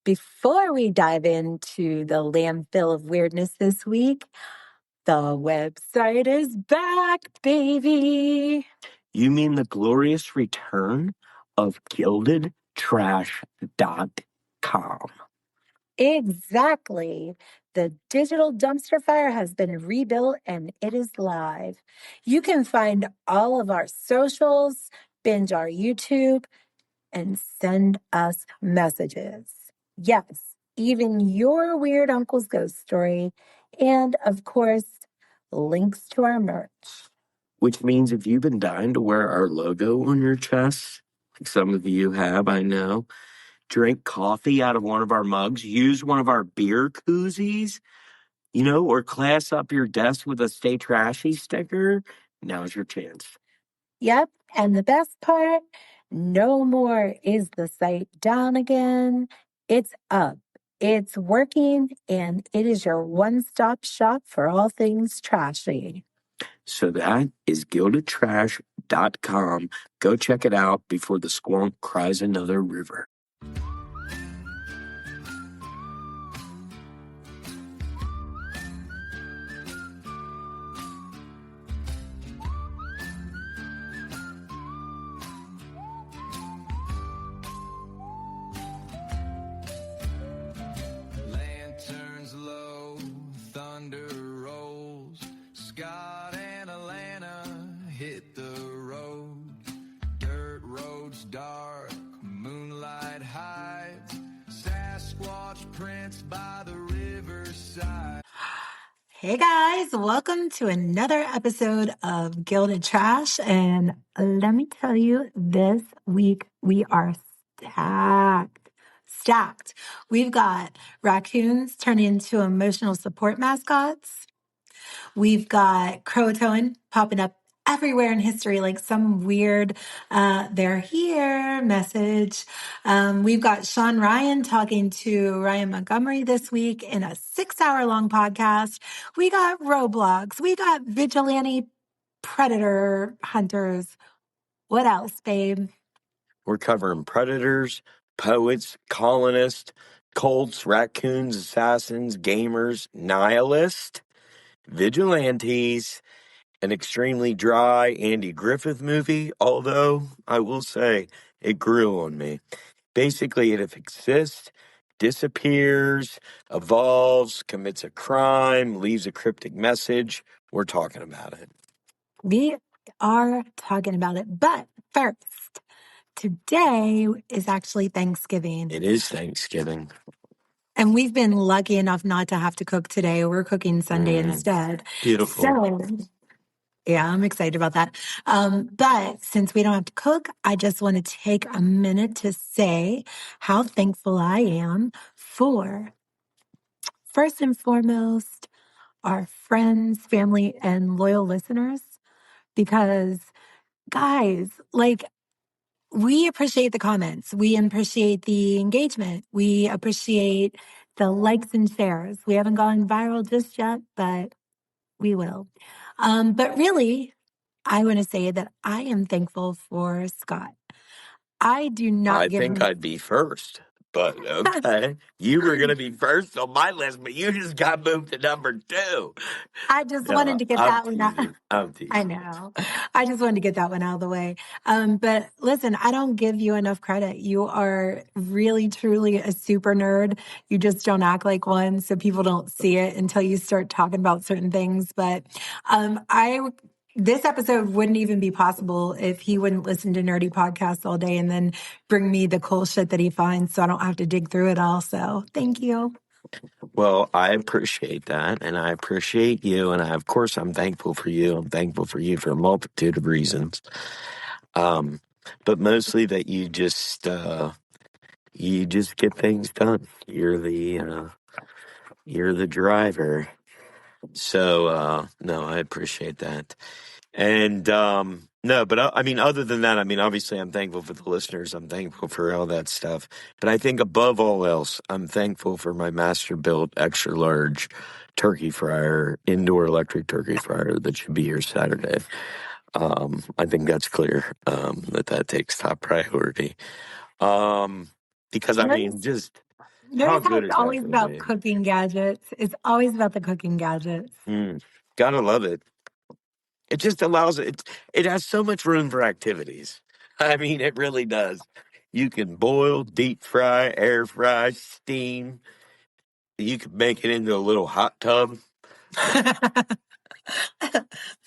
Before we dive into the landfill of weirdness this week, the website is back, baby. You mean the glorious return of gildedtrash.com? Exactly. The digital dumpster fire has been rebuilt and it is live. You can find all of our socials, binge our YouTube, and send us messages. Yes, even your weird uncle's ghost story. And of course, links to our merch. Which means if you've been dying to wear our logo on your chest, like some of you have, I know, drink coffee out of one of our mugs, use one of our beer koozies, or class up your desk with a Stay Trashy sticker, now's your chance. Yep, and the best part, no more is the site down again. It's up, it's working, and it is your one-stop shop for all things trashy. So that is gildedtrash.com. Go check it out before the squonk cries another river. Lanterns low, thunder rolls. Scott and Atlanta hit the road. Dirt roads dark, moonlight hides. Sasquatch prints by the riverside. Hey guys, welcome to another episode of Gilded Trash. And let me tell you, this week we are stacked. We've got raccoons turning into emotional support mascots. We've got Croatoan popping up everywhere in history, like some weird they're here message. We've got Sean Ryan talking to Ryan Montgomery this week in a 6-hour-long podcast. We got Roblox. We got vigilante predator hunters. What else, babe? We're covering predators, poets, colonists, cults, raccoons, assassins, gamers, nihilists, vigilantes, an extremely dry Andy Griffith movie, although I will say it grew on me. Basically, it exists, disappears, evolves, commits a crime, leaves a cryptic message. We're talking about it. We are talking about it. But first, today is actually Thanksgiving. It is Thanksgiving. And we've been lucky enough not to have to cook today. We're cooking Sunday instead. Beautiful. So, yeah, I'm excited about that. But since we don't have to cook, I just want to take a minute to say how thankful I am for, first and foremost, our friends, family, and loyal listeners. Because, guys, we appreciate the comments. We appreciate the engagement. We appreciate the likes and shares. We haven't gone viral just yet, but we will. But really, I want to say that I am thankful for Scott. I do not give think him... I'd be first, but okay. You were going to be first on my list, but you just got moved to number 2. I just wanted to get that one out. I'm teasing. I know. I just wanted to get that one out of the way. But listen, I don't give you enough credit. You are really, truly a super nerd. You just don't act like one, so people don't see it until you start talking about certain things. But this episode wouldn't even be possible if he wouldn't listen to nerdy podcasts all day and then bring me the cool shit that he finds so I don't have to dig through it all. So thank you. Well, I appreciate that, and I appreciate you, and of course, I'm thankful for you. I'm thankful for you for a multitude of reasons, but mostly that you just get things done. You're the driver. So no, I appreciate that, and no, but I mean, other than that, I mean, obviously, I'm thankful for the listeners. I'm thankful for all that stuff. But I think above all else, I'm thankful for my master-built, extra-large turkey fryer, indoor electric turkey fryer that should be here Saturday. I think that's clear, that takes top priority. Because, I mean, just How Notice how good it's is that always going to about be? cooking gadgets. It's always about the cooking gadgets. Gotta love it. It just allows it. It has so much room for activities. I mean, it really does. You can boil, deep fry, air fry, steam. You could make it into a little hot tub.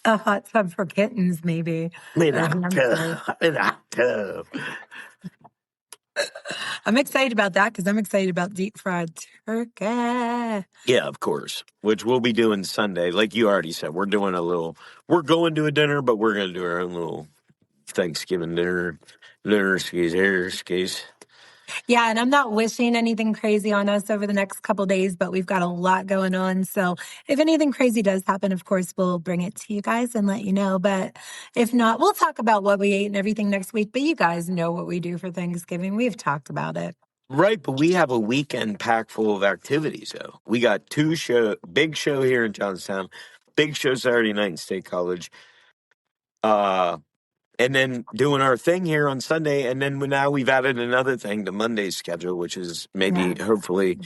A hot tub for kittens, maybe. In Or a hot hamsters. tub. In a hot tub. I'm excited about that because I'm excited about deep fried turkey. Yeah, of course. Which we'll be doing Sunday. Like you already said, we're doing a little. We're going to a dinner, but we're going to do our own little Thanksgiving dinner. Dinner skis. Yeah, and I'm not wishing anything crazy on us over the next couple days, but we've got a lot going on. So if anything crazy does happen, of course, we'll bring it to you guys and let you know. But if not, we'll talk about what we ate and everything next week. But you guys know what we do for Thanksgiving. We've talked about it. Right, but we have a weekend packed full of activities, though. We got big show here in Johnstown, big show Saturday night in State College, and then doing our thing here on Sunday. And then now we've added another thing to Monday's schedule, which is maybe, Yeah. hopefully,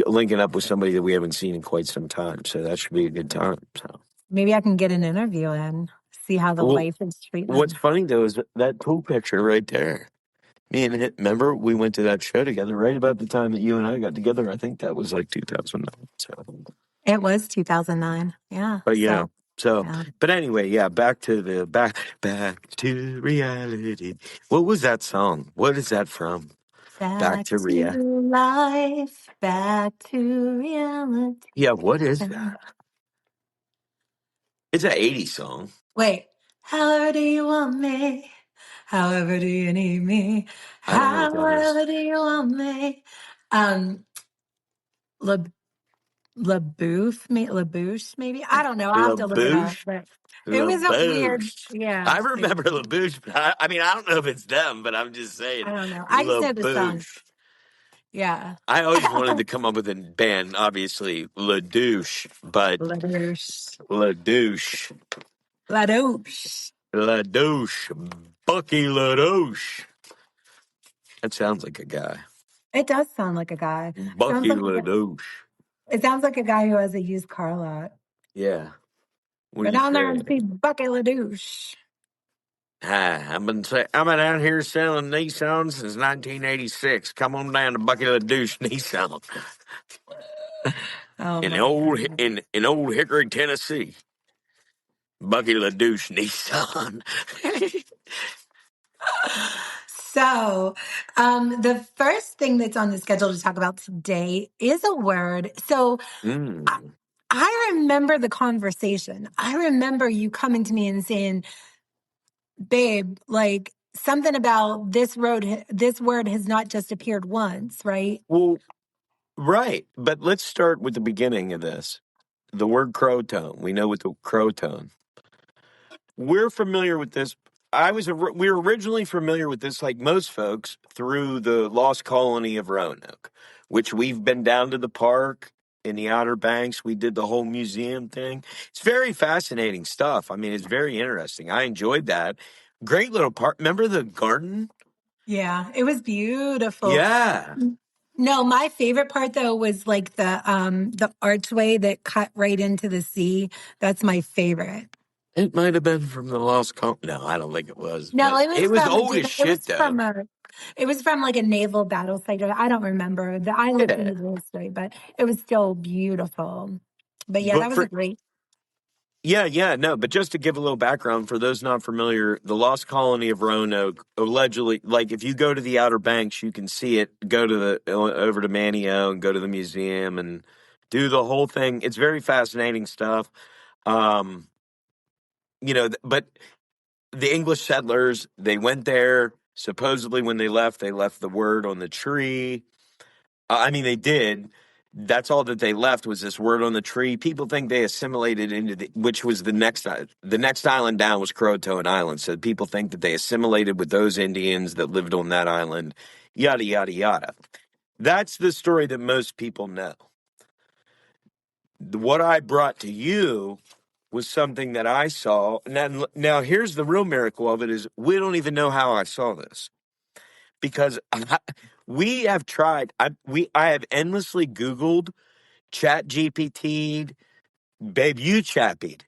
linking up with somebody that we haven't seen in quite some time. So that should be a good time. So, Maybe I can get an interview in, see how the well, wife is treating what's them. funny though is that pool picture right there. Me and it, remember we went to that show together right about the time that you and I got together. I think that was like 2009. So, It was 2009. Yeah. but yeah. So, Yeah. but anyway, yeah. Back to reality. What was that song? What is that from? Back Back to to reality. life, back to reality. Yeah. What is that? It's an '80s song. Wait, however do you want me? However do you need me? I don't know what that is. However do you want me? Um, La LaBouche, maybe? I don't know. I'll have La to look it up. Bouche. But it La was a weird, Bouche. yeah. I remember La Bouche. But I mean, I don't know if it's them, but I'm just I saying don't know. I just La know the song. Bouche. Yeah. I always wanted to come up with a band, obviously, La Douche, but LaBouche. La Douche. LaDouche. La Douche. Bucky La Douche. That sounds like a guy. It does sound like a guy. Sounds Bucky like La Douche. it sounds like a guy who has a used car lot. Yeah. What Go do you down there say? and see Bucky LaDouche. Hi, I've been out here selling Nissans since 1986. Come on down to Bucky La Douche Nissan Oh my God. in old Hickory, Tennessee. Bucky La Douche Nissan. So, the first thing that's on the schedule to talk about today is a word. So, I, Mm. I remember the conversation. I remember you coming to me and saying, "Babe, like something about this word has not just appeared once, right?" Well, right. But let's start with the beginning of this. The word Croatoan. We know what the Croatoan. We're familiar with this. We were originally familiar with this, like most folks, through the lost colony of Roanoke, which we've been down to the park in the Outer Banks. We did the whole museum thing. It's very fascinating stuff. I mean, it's very interesting. I enjoyed that. Great little park. Remember the garden? Yeah, it was beautiful. Yeah. No, my favorite part though was like the archway that cut right into the sea. That's my favorite. It might have been from the lost colony. No, I don't think it was, No, but it was it was from old as shit, though. it was from like a naval battle site. I don't remember. I looked Yeah. into the history, but it was still beautiful. But yeah, that But was a for great. Yeah, no, but just to give a little background for those not familiar, the lost colony of Roanoke allegedly, like if you go to the Outer Banks, you can see it. Go to over to Manio and go to the museum and do the whole thing. It's very fascinating stuff. Um, but the English settlers, they went there. Supposedly, when they left the word on the tree. I mean, they did. That's all that they left was this word on the tree. People think they assimilated into which was the next island down was Croatoan Island. So people think that they assimilated with those Indians that lived on that island. Yada yada yada. That's the story that most people know. What I brought to you was something that I saw. Now here's the real miracle of it: is we don't even know how I saw this because We have tried. I have endlessly Googled, Chat GPT'd, babe. You chatted.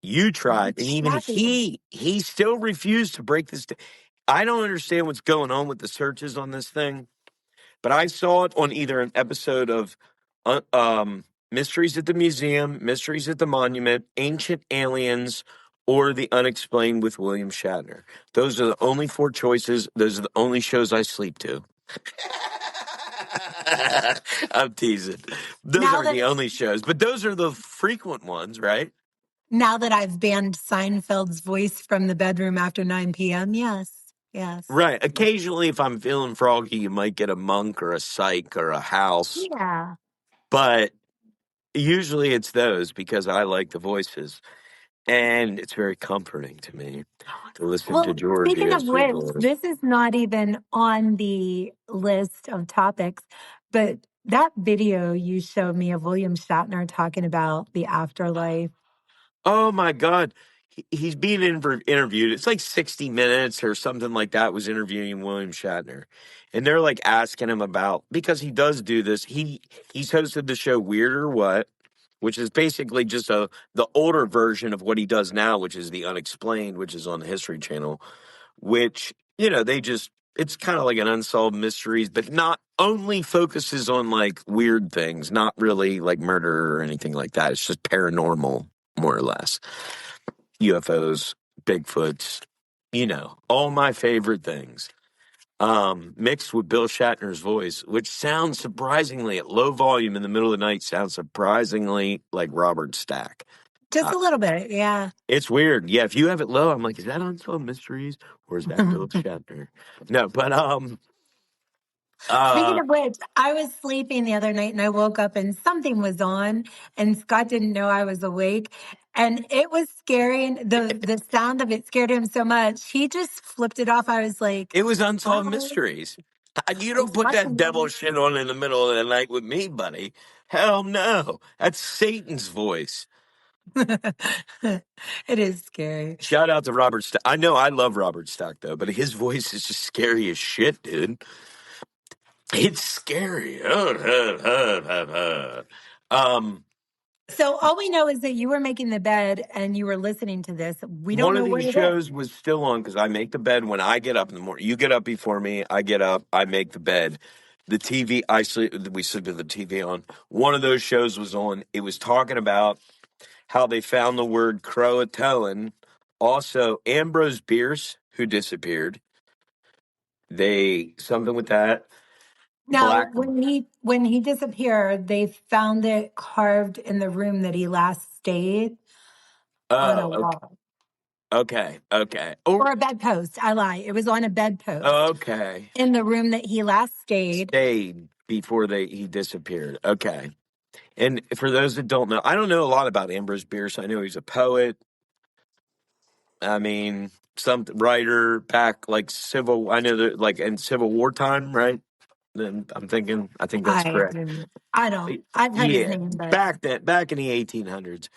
You tried, and even Chappy. he still refused to break this. I don't understand what's going on with the searches on this thing, but I saw it on either an episode of Mysteries at the Museum, Mysteries at the Monument, Ancient Aliens, or The Unexplained with William Shatner. Those are the only four choices. Those are the only shows I sleep to. I'm teasing. Those Now are that the only shows, but those are the frequent ones, right? now that I've banned Seinfeld's voice from the bedroom after 9 p.m., yes. Yes. Right. Occasionally, if I'm feeling froggy, you might get a monk or a psych or a house, Yeah. but usually it's those because I like the voices. And it's very comforting to me to listen to Well, Georgie speaking of as she which, voice. this is not even on the list of topics, but that video you showed me of William Shatner talking about the afterlife. Oh my God. He's being interviewed. It's like 60 Minutes or something like that was interviewing William Shatner. And they're like asking him about, because he does do this. He's hosted the show Weird or What, which is basically just the older version of what he does now, which is The Unexplained, which is on the History Channel, which, it's kind of like an unsolved mysteries, but not only focuses on like weird things, not really like murder or anything like that. It's just paranormal, more or less. UFOs, Bigfoots, all my favorite things. Mixed with Bill Shatner's voice, which sounds surprisingly at low volume in the middle of the night, sounds surprisingly like Robert Stack. Just a little bit, yeah. It's weird. Yeah, if you have it low, I'm like, is that Unsolved Mysteries or is that Bill Shatner? No, but Speaking of which, I was sleeping the other night and I woke up and something was on and Scott didn't know I was awake. And it was scary. And the sound of it scared him so much. He just flipped it off. I was like, it was Unsolved bye. Mysteries. You I don't was put that watching devil shit on in the middle of the night with me, buddy. Hell no. That's Satan's voice. it is scary. Shout out to Robert Stack. I know I love Robert Stack, though, but his voice is just scary as shit, dude. It's scary. So all we know is that you were making the bed and you were listening to this. We don't One of know what these it is. shows was still on because I make the bed when I get up in the morning. You get up before me. I get up. I make the bed. The TV, we sleep with the TV on. One of those shows was on. It was talking about how they found the word Croatoan. Also, Ambrose Bierce, who disappeared. Something with that. Now, Black. when he disappeared, they found it carved in the room that he last stayed on a Oh, wall. okay. Or a bedpost. I lie. It was on a bedpost Okay. in the room that he last stayed. Stayed before he disappeared. Okay. And for those that don't know, I don't know a lot about Ambrose Bierce. I know he's a poet. I mean, some writer back like I know that like in Civil War time, right? Then I think that's correct. I've heard his Yeah, name, but back in the 1800s.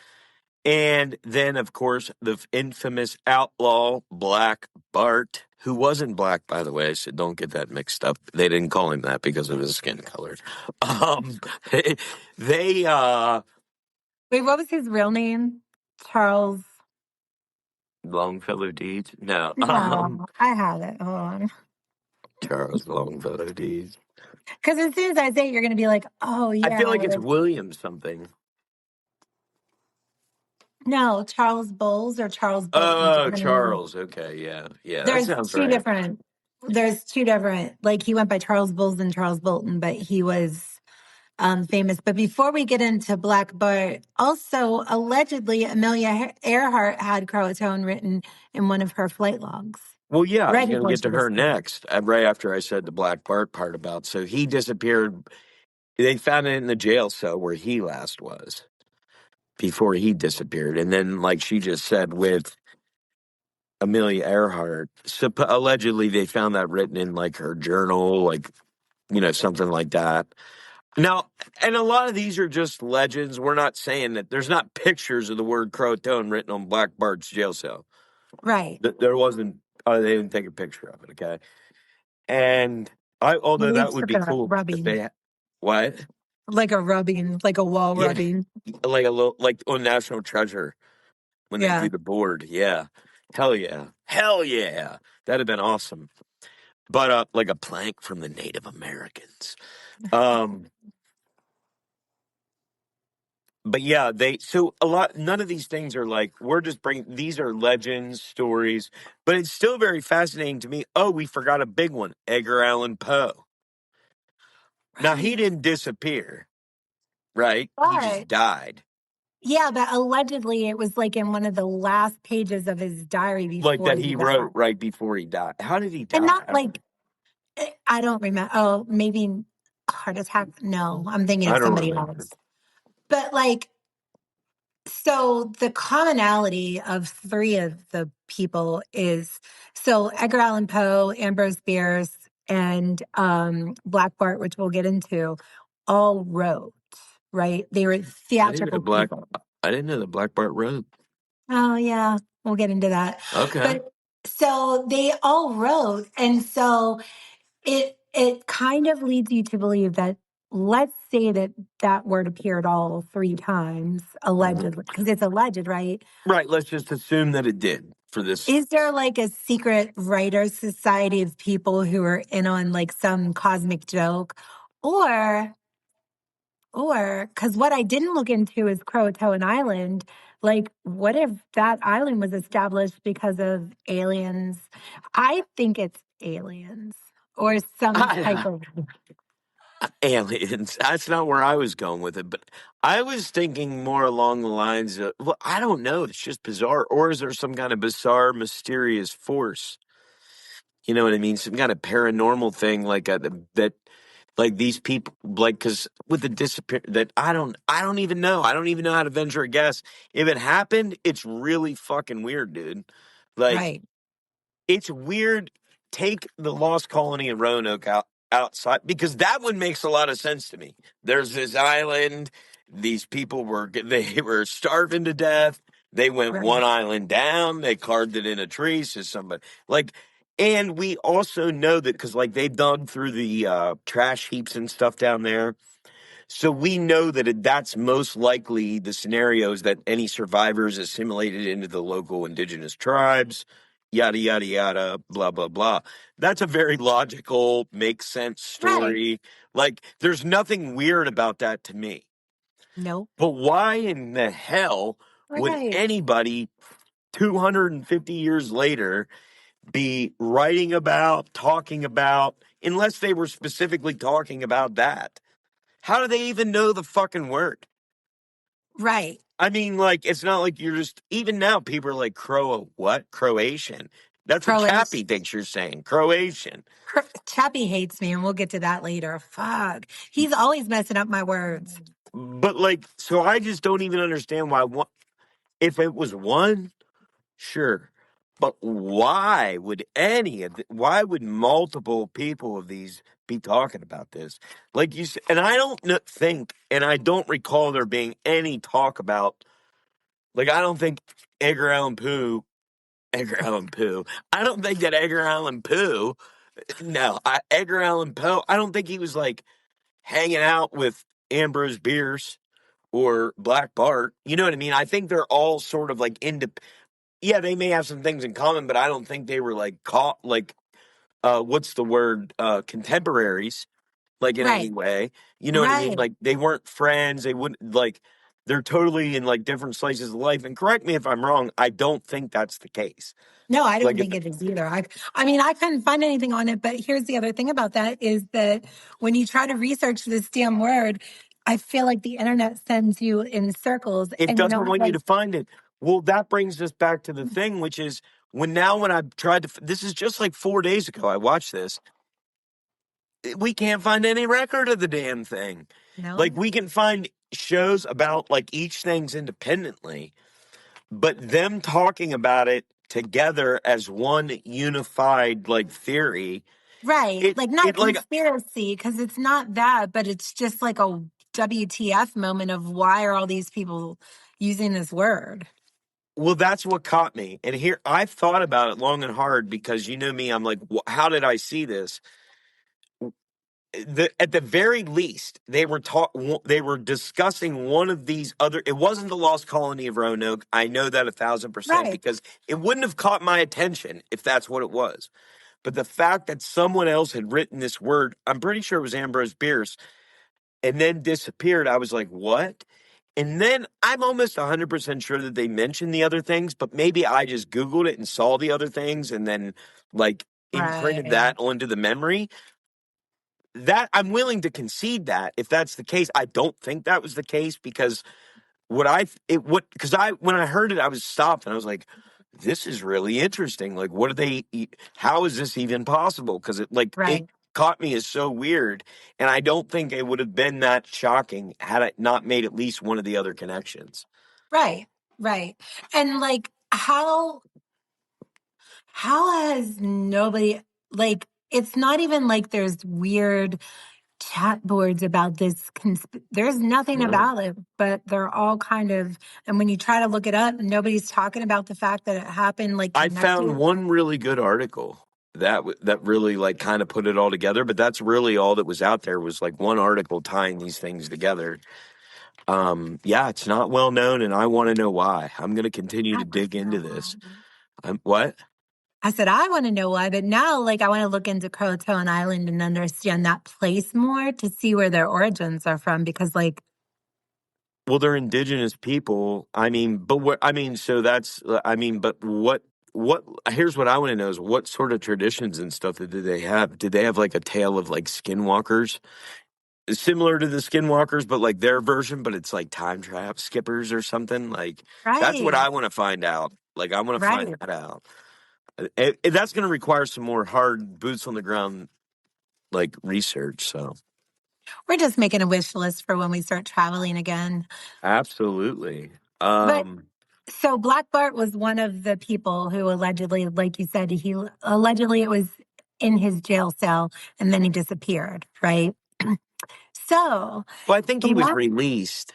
And then, of course, the infamous outlaw Black Bart, who wasn't black, by the way, so don't get that mixed up. They didn't call him that because of his skin color. Um, they wait, what was his real name? Charles. Longfellow Deeds? No. No, I have it. Hold on. Charles Longfellow Deeds. Because as soon as I say it, you're going to be like, oh, I feel yeah. like it's William something. No, Charles Bowles or Charles Bolton. Oh, Depending on Charles. Okay, yeah. That there's sounds two right. different. There's two different. Like he went by Charles Bowles and Charles Bolton, but he was famous. But before we get into Black Bart, also allegedly Amelia Earhart had Croatoan written in one of her flight logs. Well, yeah, I was Right going to before get she to her disappeared. next, right after I said the Black Bart part about. So he disappeared. They found it in the jail cell where he last was before he disappeared. And then, like she just said, with Amelia Earhart, allegedly they found that written in like her journal, like, something like that. Now, and a lot of these are just legends. We're not saying that there's not pictures of the word Croatoan written on Black Bart's jail cell. Right. There wasn't, they didn't take a picture of it, okay? And Although that It's would like be a cool if rubbing, they what? like a rubbing, like a wall Yeah, rubbing. like a little like on National Treasure when they do Yeah. the board. Yeah, hell yeah, that'd have been awesome. But like a plank from the Native Americans. Um, but yeah, so a lot. None of these things are like we're just bringing. These are legends, stories, but it's still very fascinating to me. Oh, we forgot a big one: Edgar Allan Poe. Now he Right. didn't disappear, right? He just But died. yeah, but allegedly it was like in one of the last pages of his diary Like before that he he died. wrote right before he died. How did he And die? not like, I don't remember. Oh, maybe heart attack. No, I'm thinking I of don't somebody remember. else. But like, so the commonality of three of the people is so Edgar Allan Poe, Ambrose Bierce, and Black Bart, which we'll get into, all wrote, right? They were I didn't know theatrical people. I didn't know the Black Bart wrote. Oh yeah, we'll get into that. Okay. But so they all wrote, and so it kind of leads you to believe that let's say that that word appeared all three times Mhm. allegedly because it's alleged, right? Right. Let's just assume that it did for this. Is there like a secret writers society of people who are in on like some cosmic joke, or because what I didn't look into is Croatoan Island. Like, what if that island was established because of aliens? I think it's aliens or some type I, of aliens. That's not where I was going with it, but I was thinking more along the lines of, well, I don't know. It's just bizarre. Or is there some kind of bizarre, mysterious force? You know what I mean? Some kind of paranormal thing like that, like these people, like, because with the disappear that I don't even know. I don't even know how to venture a guess. If it happened, it's really fucking weird, dude. Like, right, it's weird. Take the lost colony in Roanoke outside because that one makes a lot of sense to me. There's this island. These people they were starving to death. They went right, one island down. They carved it in a tree. So somebody like, and we also know that because like they dug through the trash heaps and stuff down there. So we know that that's most likely the scenarios that any survivors assimilated into the local indigenous tribes, yada, yada, yada, blah, blah, blah. That's a very logical, makes sense right. story. Like, there's nothing weird about that to me. Nope. But why in the hell would Right, anybody 250 years later be writing about, talking about, unless they were specifically talking about that? How do they even know the fucking word? right. I mean, like, it's not like you're just, even now, people are like, what? Croatian. That's what Croatian. Chappie thinks you're saying. Croatian. Chappie hates me, and we'll get to that later. Fuck. He's always messing up my words. But, like, so I just don't even understand why one, if it was one, sure. But why would multiple people of these be talking about this? Like you said, and I don't think, and I don't recall there being any talk about, like, I don't think Edgar Allan Poe Edgar Allan Poe. I don't think that Edgar Allan Poe. No, Edgar Allan Poe. I don't think he was like hanging out with Ambrose Bierce or Black Bart. You know what I mean? I think they're all sort of like Yeah, they may have some things in common, but I don't think they were like caught like what's the word? Contemporaries, like in any Right, way. You know what I mean? right. Like they weren't friends. They wouldn't like. They're totally in like different slices of life. And correct me if I'm wrong. I don't think that's the case. No, I don't Like if think it is either. I mean, I couldn't find anything on it, but here's the other thing about that is that when you try to research this damn word, I feel like the internet sends you in circles. it And you know, doesn't want you like, to find it. Well, that brings us back to the thing, which is when I tried to, this is just like 4 days ago, I watched this. We can't find any record of the damn thing. no, Like we can find shows about like each thing's independently, but them talking about it together as one unified like theory, right. Like, not it like conspiracy, because it's not that, but it's just like a WTF moment of why are all these people using this word? well, that's what caught me. And here I've thought about it long and hard because you know me, I'm like, how did I see this? at the very least, they were discussing one of these other. It wasn't the lost colony of Roanoke. I know that 1,000% Right. because it wouldn't have caught my attention if that's what it was. But the fact that someone else had written this word, I'm pretty sure it was Ambrose Bierce, and then disappeared. I was like, what? And then I'm almost 100% sure that they mentioned the other things, but maybe I just Googled it and saw the other things and then like imprinted Right. that onto the memory. That I'm willing to concede that if that's the case. I don't think that was the case because when I heard it, I was stopped and I was like, this is really interesting. Like, what do they eat? How is this even possible? Because it Right. caught me as so weird. And I don't think it would have been that shocking had it not made at least one of the other connections. Right. Right. And like, how has nobody, like, it's not even like there's weird chat boards about this. There's nothing No. about it, but they're all kind of, and when you try to look it up, nobody's talking about the fact that it happened like I connected. found one really good article that really like kind of put it all together, but that's really all that was out there was like one article tying these things together. Yeah, it's not well known, and I want to know why. I'm going to continue to dig into this. What? I said, I want to know why, but now, like, I want to look into Croatoan Island and understand that place more to see where their origins are from, because, like, well, they're indigenous people. I mean, but what? I mean, so that's. I mean, but what? What? Here's what I want to know: is what sort of traditions and stuff did they have? Did they have like a tale of like skinwalkers, similar to the skinwalkers, but like their version? But it's like time trap skippers or something. Like that's what right, I want to find out. Like I want to right. find that out. That's going to require some more hard boots on the ground, like research. So We're just making a wish list for when we start traveling again. absolutely. But so Black Bart was one of the people who allegedly, like you said, allegedly it was in his jail cell and then he disappeared, right? So, well, I think he was Black released.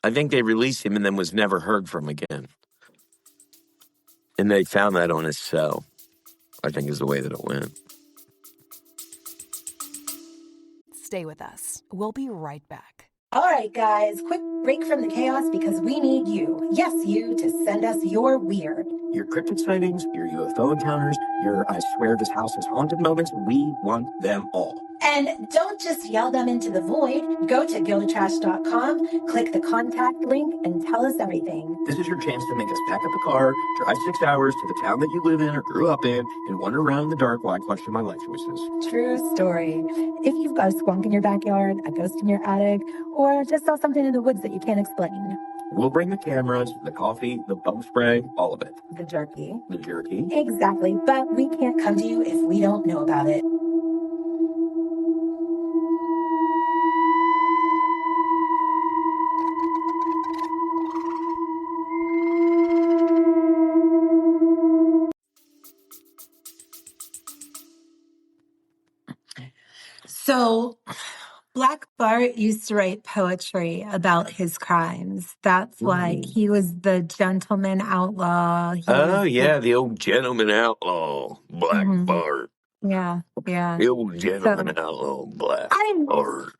I think they released him and then was never heard from again. And they found that on his cell, I think is the way that it went. Stay with us. We'll be right back. All right, guys, quick break from the chaos because we need you, yes, you, to send us your weird. Your cryptid sightings, your UFO encounters, your I swear this house is haunted moments, we want them all. And don't just yell them into the void. Go to gildatrash.com, click the contact link, and tell us everything. This is your chance to make us pack up a car, drive 6 hours to the town that you live in or grew up in, and wander around in the dark while I question my life choices. True story. If you've got a skunk in your backyard, a ghost in your attic, or just saw something in the woods that you can't explain. We'll bring the cameras, the coffee, the bug spray, all of it. The jerky. The jerky. Exactly, but we can't come to you if we don't know about it. So, Black Bart used to write poetry about his crimes. That's why he was the gentleman outlaw. The old gentleman outlaw, Black Bart. Yeah. The old gentleman outlaw, Black Bart.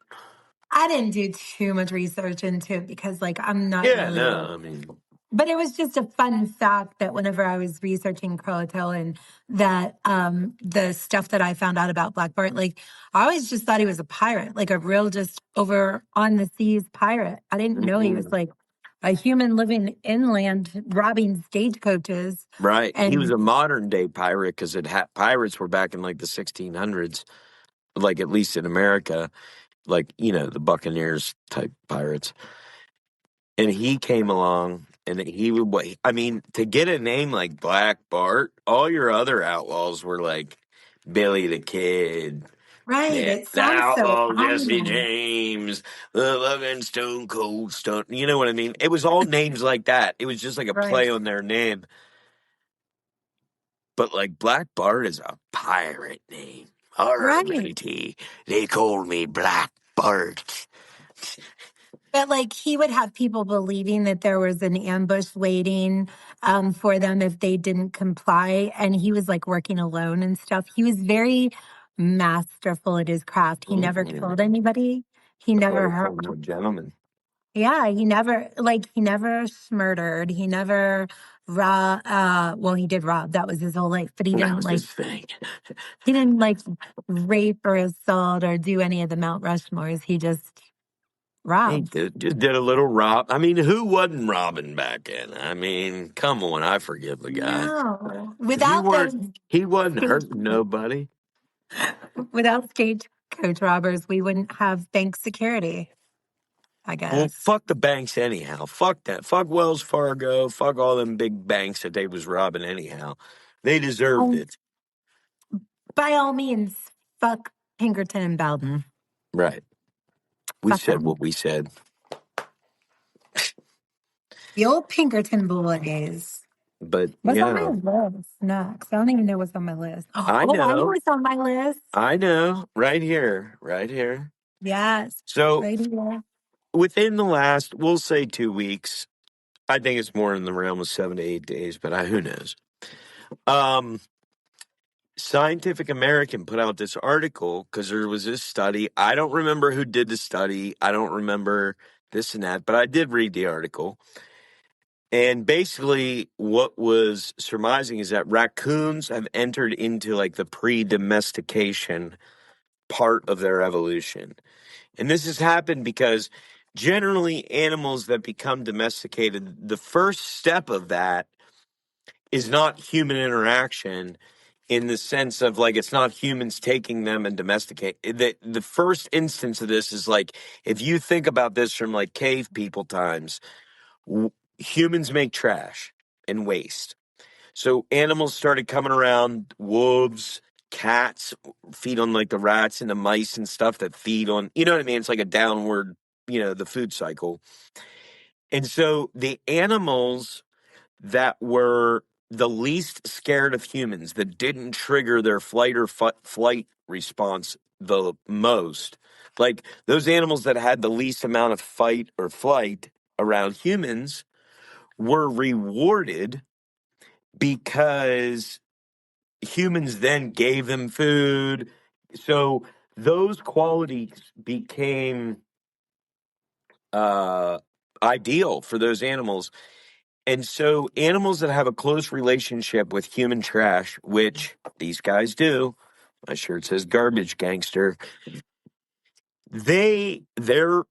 I didn't do too much research into it because, like, I'm not really... I mean... But it was just a fun fact that whenever I was researching Croatoan, that the stuff that I found out about Black Bart, like, I always just thought he was a pirate, like a real just over on the seas pirate. I didn't know he was like a human living inland robbing stagecoaches. Right. And he was a modern day pirate because pirates were back in like the 1600s, like at least in America, like, you know, the Buccaneers type pirates. And he came along. And he would, I mean, to get a name like Black Bart, all your other outlaws were like Billy the Kid. Right. It sounds outlaw Jesse James, the fucking Stone Cold Stone. You know what I mean? It was all names like that. It was just like a play on their name. But like Black Bart is a pirate name. Matey. They called me Black Bart. But, like, he would have people believing that there was an ambush waiting for them if they didn't comply. And he was, like, working alone and stuff. He was very masterful at his craft. He never killed anybody. He never hurt. Croatoan gentleman. Yeah, he never murdered. He never well, he did rob. That was his whole life, but he That didn't was like his thing. he didn't like rape or assault or do any of the Mount Rushmores. He just He robbed. just did a little rob. I mean, who wasn't robbing back then? I mean, come on, I forgive the guy. No, 'Cause he wasn't hurting nobody. without stagecoach robbers, we wouldn't have bank security, I guess. Well, fuck the banks anyhow. Fuck that. Fuck Wells Fargo. Fuck all them big banks that they was robbing anyhow. They deserved it. By all means, fuck Pinkerton and Bowden. Right. We Fuck said them. what we said. The old Pinkerton boys. But What's yeah, on my list next? I don't even know what's on my list. I Oh, I know know. what's on my list. I know. Right here. Right here. Yes, So right here. within the last, we'll say 2 weeks, I think it's more in the realm of 7 to 8 days, but who knows? Scientific American put out this article because there was this study. I don't remember who did the study. I don't remember this and that, but I did read the article. And basically what was surmising is that raccoons have entered into like the pre-domestication part of their evolution. And this has happened because generally animals that become domesticated, the first step of that is not human interaction in the sense of like it's not humans taking them and domesticate. The first instance of this is like if you think about this from like cave people times, humans make trash and waste. So animals started coming around, wolves, cats feed on like the rats and the mice and stuff that feed on, you know what I mean? It's like a downward, the food cycle. And so the animals that were the least scared of humans, that didn't trigger their flight or flight response the most, like those animals that had the least amount of fight or flight around humans, were rewarded because humans then gave them food. So those qualities became ideal for those animals. And so animals that have a close relationship with human trash, which these guys do, my shirt says garbage gangster, they're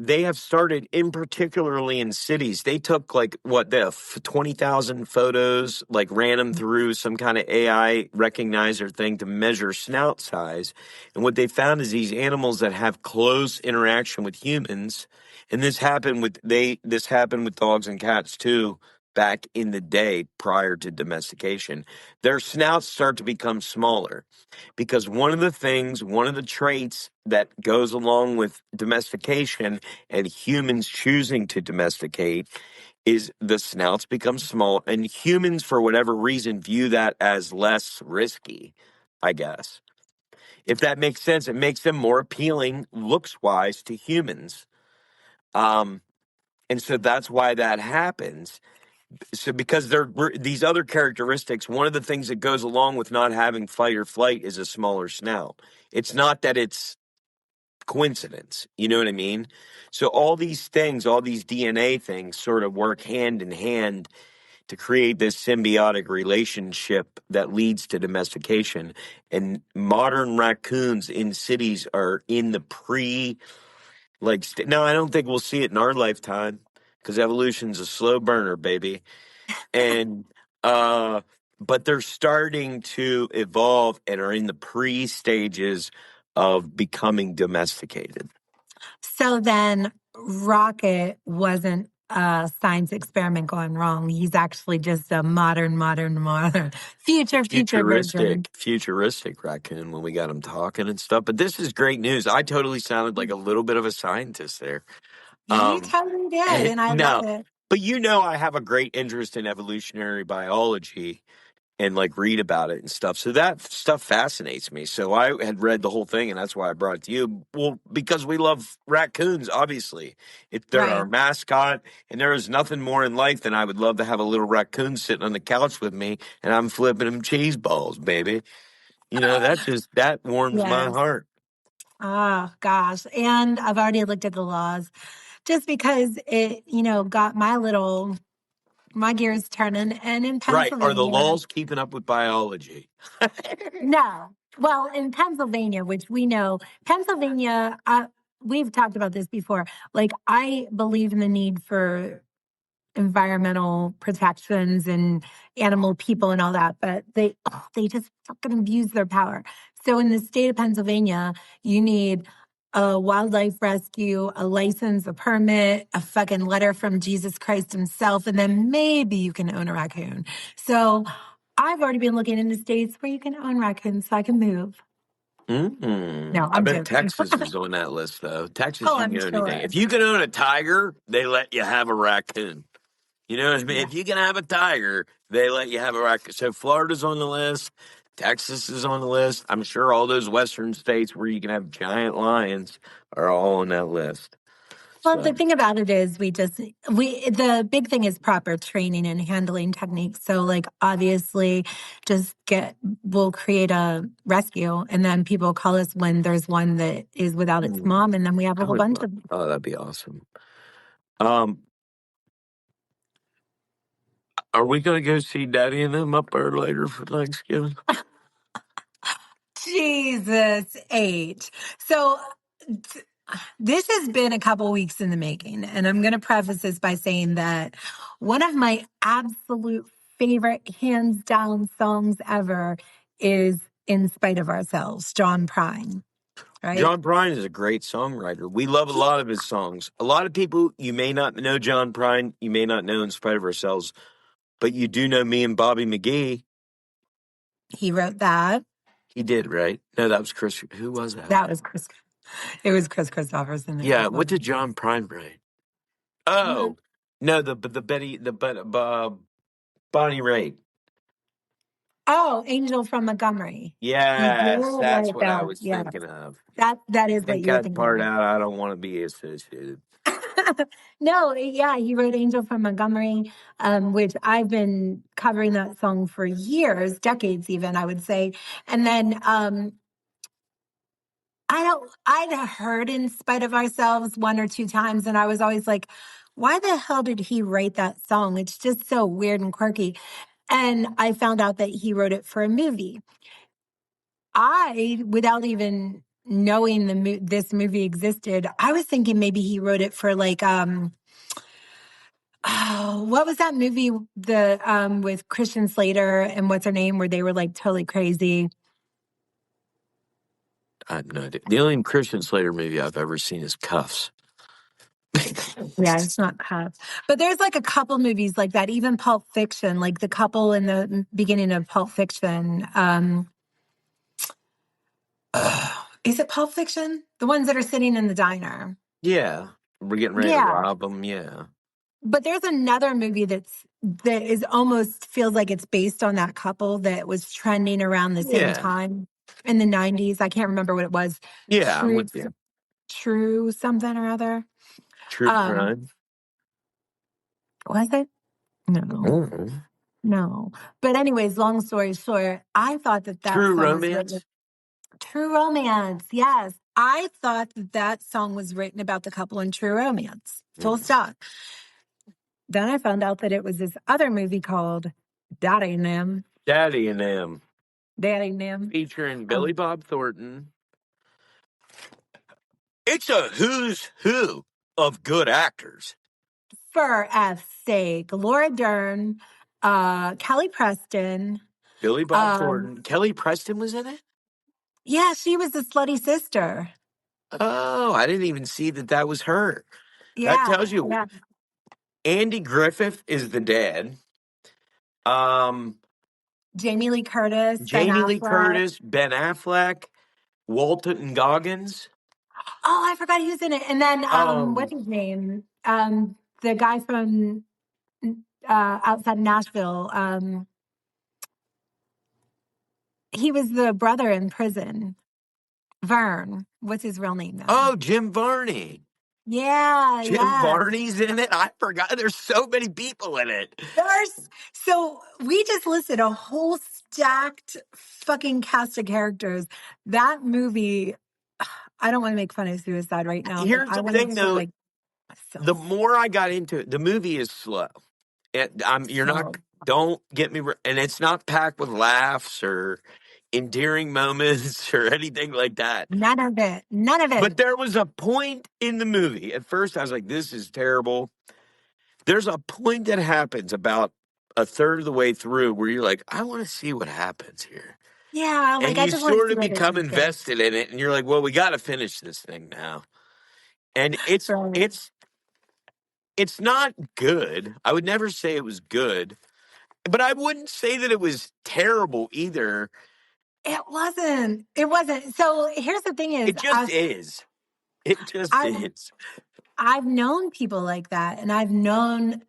they have started, in particularly in cities. They took like 20,000 photos, like ran them through some kind of AI recognizer thing to measure snout size. And what they found is these animals that have close interaction with humans, and this happened with dogs and cats too, back in the day prior to domestication. Their snouts start to become smaller. Because one of the traits that goes along with domestication and humans choosing to domesticate is the snouts become small, and humans, for whatever reason, view that as less risky, I guess. If that makes sense, it makes them more appealing looks-wise to humans. And so that's why that happens. So because these other characteristics, one of the things that goes along with not having fight or flight is a smaller snout. It's not that it's coincidence. You know what I mean? So all these things, all these DNA things sort of work hand in hand to create this symbiotic relationship that leads to domestication. And modern raccoons in cities are in the now I don't think we'll see it in our lifetime because evolution's a slow burner, baby. And but they're starting to evolve and are in the pre-stages of becoming domesticated. So then Rocket wasn't a science experiment going wrong. He's actually just a modern future version. Futuristic raccoon when we got him talking and stuff. But this is great news. I totally sounded like a little bit of a scientist there. You totally did, and I No, love it. but I have a great interest in evolutionary biology and like read about it and stuff. So that stuff fascinates me. So I had read the whole thing, and that's why I brought it to you. Well, because we love raccoons, obviously. They're our mascot, and there is nothing more in life than I would love to have a little raccoon sitting on the couch with me, and I'm flipping him cheese balls, baby. that warms my Yes. heart. Oh, gosh. And I've already looked at the laws just because it, got my gears turning. And in Right. Are the Pennsylvania, laws keeping up with biology? no. Well, in Pennsylvania, which we know, Pennsylvania, we've talked about this before. Like, I believe in the need for environmental protections and animal people and all that, but they just fucking abuse their power. So in the state of Pennsylvania, you need a wildlife rescue, a license, a permit, a fucking letter from Jesus Christ himself, and then maybe you can own a raccoon. So I've already been looking into states where you can own raccoons so I can move. No, I I'm bet joking. Texas is on that list, though. Texas, Oh, you I'm can own anything. sure. If you can own a tiger, they let you have a raccoon. You know what I mean? Yeah. If you can have a tiger, they let you have a raccoon. So Florida's on the list. Texas is on the list. I'm sure all those western states where you can have giant lions are all on that list. Well, the So, thing about it is the big thing is proper training and handling techniques. So like obviously we'll create a rescue and then people call us when there's one that is without its mom and then we have a whole bunch of them. oh, that'd be awesome. Are we going to go see Daddy and them up there later for Thanksgiving? Jesus H. So this has been a couple weeks in the making, and I'm going to preface this by saying that one of my absolute favorite, hands down songs ever is "In Spite of Ourselves," John Prine. Right? John Prine is a great songwriter. We love a lot of his songs. A lot of people, you may not know John Prine, you may not know In Spite of Ourselves, but you do know Me and Bobby McGee. He wrote that. He did, right? No, that was Chris. Who was that? That was Chris. It was Chris Christopherson. Yeah, what did John Prine write? Oh, no, the Bonnie Raitt. Oh, Angel from Montgomery. Yes, that's what I was Yeah. thinking of. That is what Take you're that thinking part of. out. I don't want to be associated. No, yeah, he wrote Angel from Montgomery, which I've been covering that song for years, decades even, I would say. And then I'd heard In Spite of Ourselves one or two times, and I was always like, why the hell did he write that song? It's just so weird and quirky. And I found out that he wrote it for a movie. Without even knowing this movie existed, I was thinking maybe he wrote it for like, what was that movie with Christian Slater and what's her name where they were like totally crazy? I have no idea. The only Christian Slater movie I've ever seen is Cuffs. Yeah, it's not Cuffs. But there's like a couple movies like that, even Pulp Fiction, like the couple in the beginning of Pulp Fiction. Is it Pulp Fiction? The ones that are sitting in the diner. Yeah, we're getting ready to rob them. Yeah, but there's another movie that is almost feels like it's based on that couple that was trending around the same time in the 90s. I can't remember what it was. Yeah, I'm with you. True something or other. True Crime. Was it? No. No. But anyways, long story short, I thought that True song Romance. Was True Romance, yes. I thought that song was written about the couple in True Romance. Full stop. Then I found out that it was this other movie called Daddy and Them. Daddy and Them. Daddy and Them. Featuring Billy Bob Thornton. It's a who's who of good actors. For F's sake. Laura Dern, Kelly Preston. Billy Bob Thornton. Kelly Preston was in it? Yeah, she was the slutty sister. Oh, I didn't even see that was her. Yeah, that tells you. Yeah. Andy Griffith is the dad. Jamie Lee Curtis, Ben Affleck, Walton Goggins. Oh, I forgot he was in it. And then what's his name? The guy from outside Nashville. He was the brother in prison. Vern. What's his real name, though? Oh, Jim Varney. Yeah, Jim Varney's in it. I forgot. There's so many people in it. So we just listed a whole stacked fucking cast of characters. That movie, I don't want to make fun of suicide right now, but Here's I the wanted thing, to though. like The myself. more I got into it, the movie is slow. You're not. So Don't get me. And it's not packed with laughs or endearing moments or anything like that. none of it. None of But it. there was a point in the movie. At first, I was like, "This is terrible." There's a point that happens about a third of the way through where you're like, "I want to see what happens here," Yeah, and like I you just want to sort see of where this become is going. invested in it, and you're like, "Well, we got to finish this thing now." And it's Right. it's it's not good. I would never say it was good, but I wouldn't say that it was terrible either. It wasn't. It wasn't. So here's the thing is It just is. It just I've is. I've known people like that, and I've known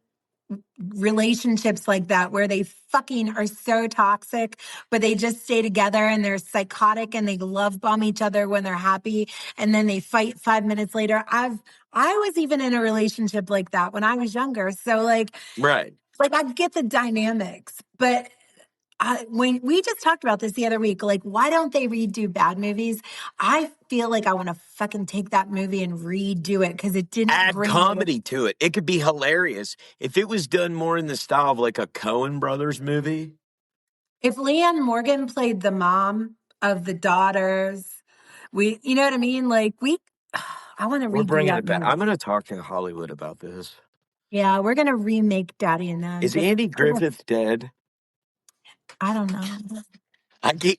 relationships like that where they fucking are so toxic, but they just stay together and they're psychotic and they love bomb each other when they're happy, and then they fight 5 minutes later. I was even in a relationship like that when I was younger. So Right. like I get the dynamics, but when we just talked about this the other week, like, why don't they redo bad movies? I feel like I want to fucking take that movie and redo it because it didn't Add bring me. comedy to it. It could be hilarious if it was done more in the style of like a Coen Brothers movie. If Leanne Morgan played the mom of the daughters, you know what I mean? Like, I want to We're redo bringing that it back. movie. I'm going to talk to Hollywood about this. Yeah, we're going to remake Daddy and Them. Is Just, Andy Griffith dead? I don't know.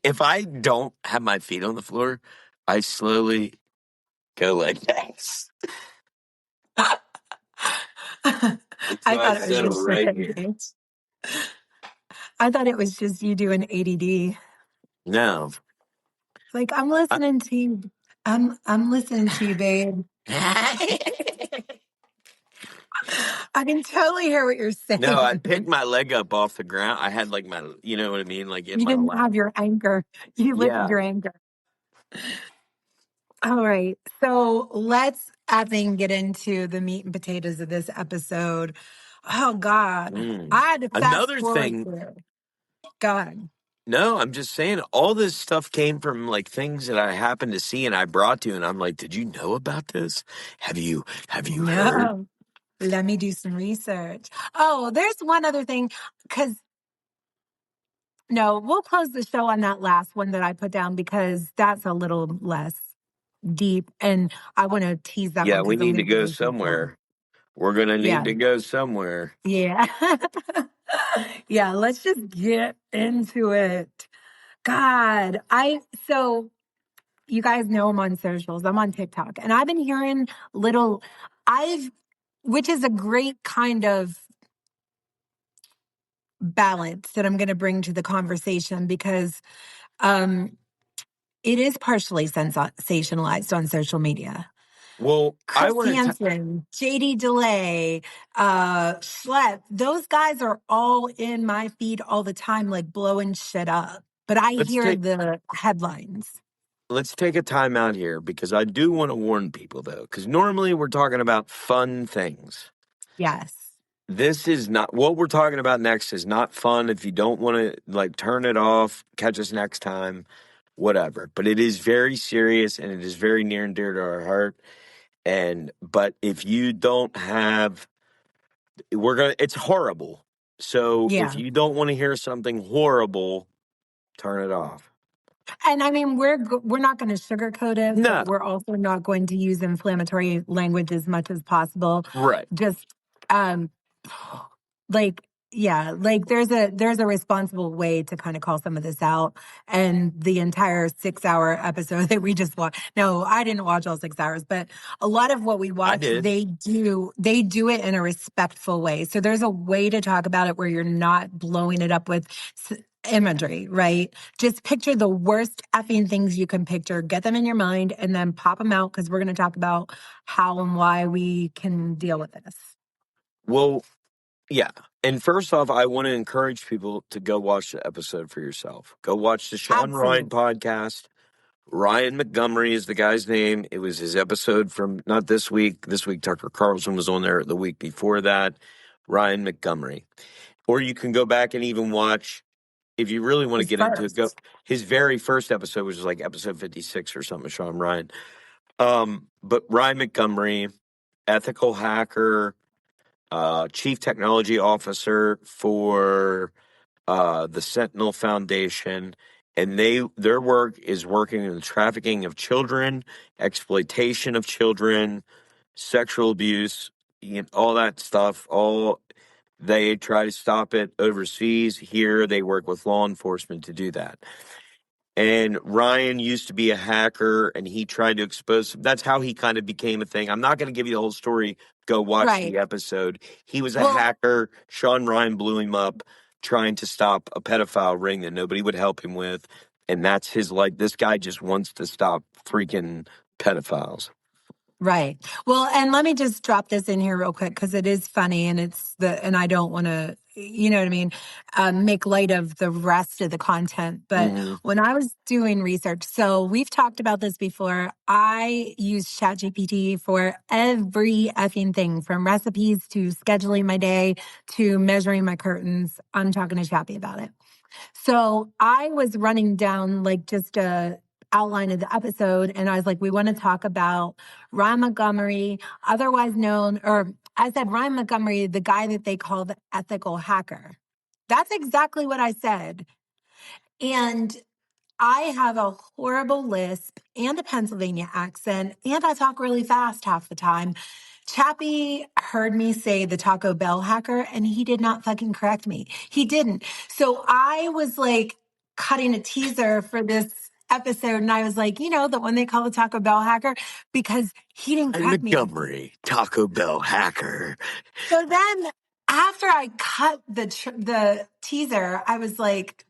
If I don't have my feet on the floor, I slowly go like this. I So I thought it was settle just right here. I thought it was just you doing ADD. No. Like, I'm listening to you. I'm listening to you, babe. I can totally hear what you're No, I saying. picked my leg up off the ground. I had like my, you know what I mean? Like in You my didn't lap. have your anger. You lifted Yeah. your anger. All right. So let's, I think, get into the meat and potatoes of this episode. Oh, God. I had to fast Another forward thing, through. God. no, I'm just saying all this stuff came from like things that I happened to see and I brought to you and I'm like, did you know about this? Have you heard? No. Let me do some research. Oh, there's one other thing. Because, no, we'll close the show on that last one that I put down because that's a little less deep. And I want to tease that Yeah, one we because I'm need to going to give go you some time. somewhere. We're gonna Yeah. need to go somewhere. Yeah. Yeah. Let's just get into it. God, so you guys know I'm on socials. I'm on TikTok and I've been hearing which is a great kind of balance that I'm going to bring to the conversation because, it is partially sensationalized on social media. Well, I Chris want to. Hansen, JD DeLay, Schlep, those guys are all in my feed all the time, like blowing shit up. But I Let's hear take the headlines. let's take a time out here because I do want to warn people though, because normally we're talking about fun things. Yes. This is not what we're talking about next is not fun. If you don't want to like turn it off, catch us next time, whatever. But it is very serious and it is very near and dear to our heart. But if you don't have it's horrible. So if Yeah. you don't want to hear something horrible, turn it off. And I mean, we're not going to sugarcoat it, No. but we're also not going to use inflammatory language as much as possible. Right. Just um like yeah, like there's a responsible way to kind of call some of this out. And the entire 6 hour episode that we just watched. No, I didn't watch all 6 hours, but a lot of what we I watch, did. they do it in a respectful way. So there's a way to talk about it where you're not blowing it up with imagery, right? Just picture the worst effing things you can picture, get them in your mind, and then pop them out because we're going to talk about how and why we can deal with this. Well, yeah. And first off, I want to encourage people to go watch the episode for yourself. Go watch the Sean Ryan Absolutely. podcast. Ryan Montgomery is the guy's name. It was his episode from not this week. This week, Tucker Carlson was on there the week before that. Ryan Montgomery. Or you can go back and even watch if you really want to His get into it, go first. his very first episode, which was like episode 56 or something, Sean Ryan. But Ryan Montgomery, ethical hacker, chief technology officer for the Sentinel Foundation, and their work is working in the trafficking of children, exploitation of children, sexual abuse, all that stuff. All they try to stop it overseas. Here, they work with law enforcement to do that. And Ryan used to be a hacker, and he tried to expose. That's how he kind of became a thing. I'm not going to give you the whole story. Go watch Right. the episode. He was a Well, hacker. Sean Ryan blew him up trying to stop a pedophile ring that nobody would help him with. And that's his, like, this guy just wants to stop freaking pedophiles. right. Well, and let me just drop this in here real quick because it is funny and I don't want to, you know what I mean, make light of the rest of the content. But Mm-hmm. when I was doing research, so we've talked about this before. I use ChatGPT for every effing thing from recipes to scheduling my day to measuring my curtains. I'm talking to Chappie about it. So I was running down like just a outline of the episode, and I was like, we want to talk about Ryan Montgomery, otherwise known, or I said Ryan Montgomery, the guy that they call the ethical hacker. That's exactly what I said. And I have a horrible lisp and a Pennsylvania accent, and I talk really fast half the time. Chappie heard me say the Taco Bell hacker, and he did not fucking correct me. He didn't. So I was like cutting a teaser for this episode, and I was like, the one they call the Taco Bell hacker, because he didn't And correct me. Montgomery, Taco Bell hacker. So then after I cut the teaser, I was like,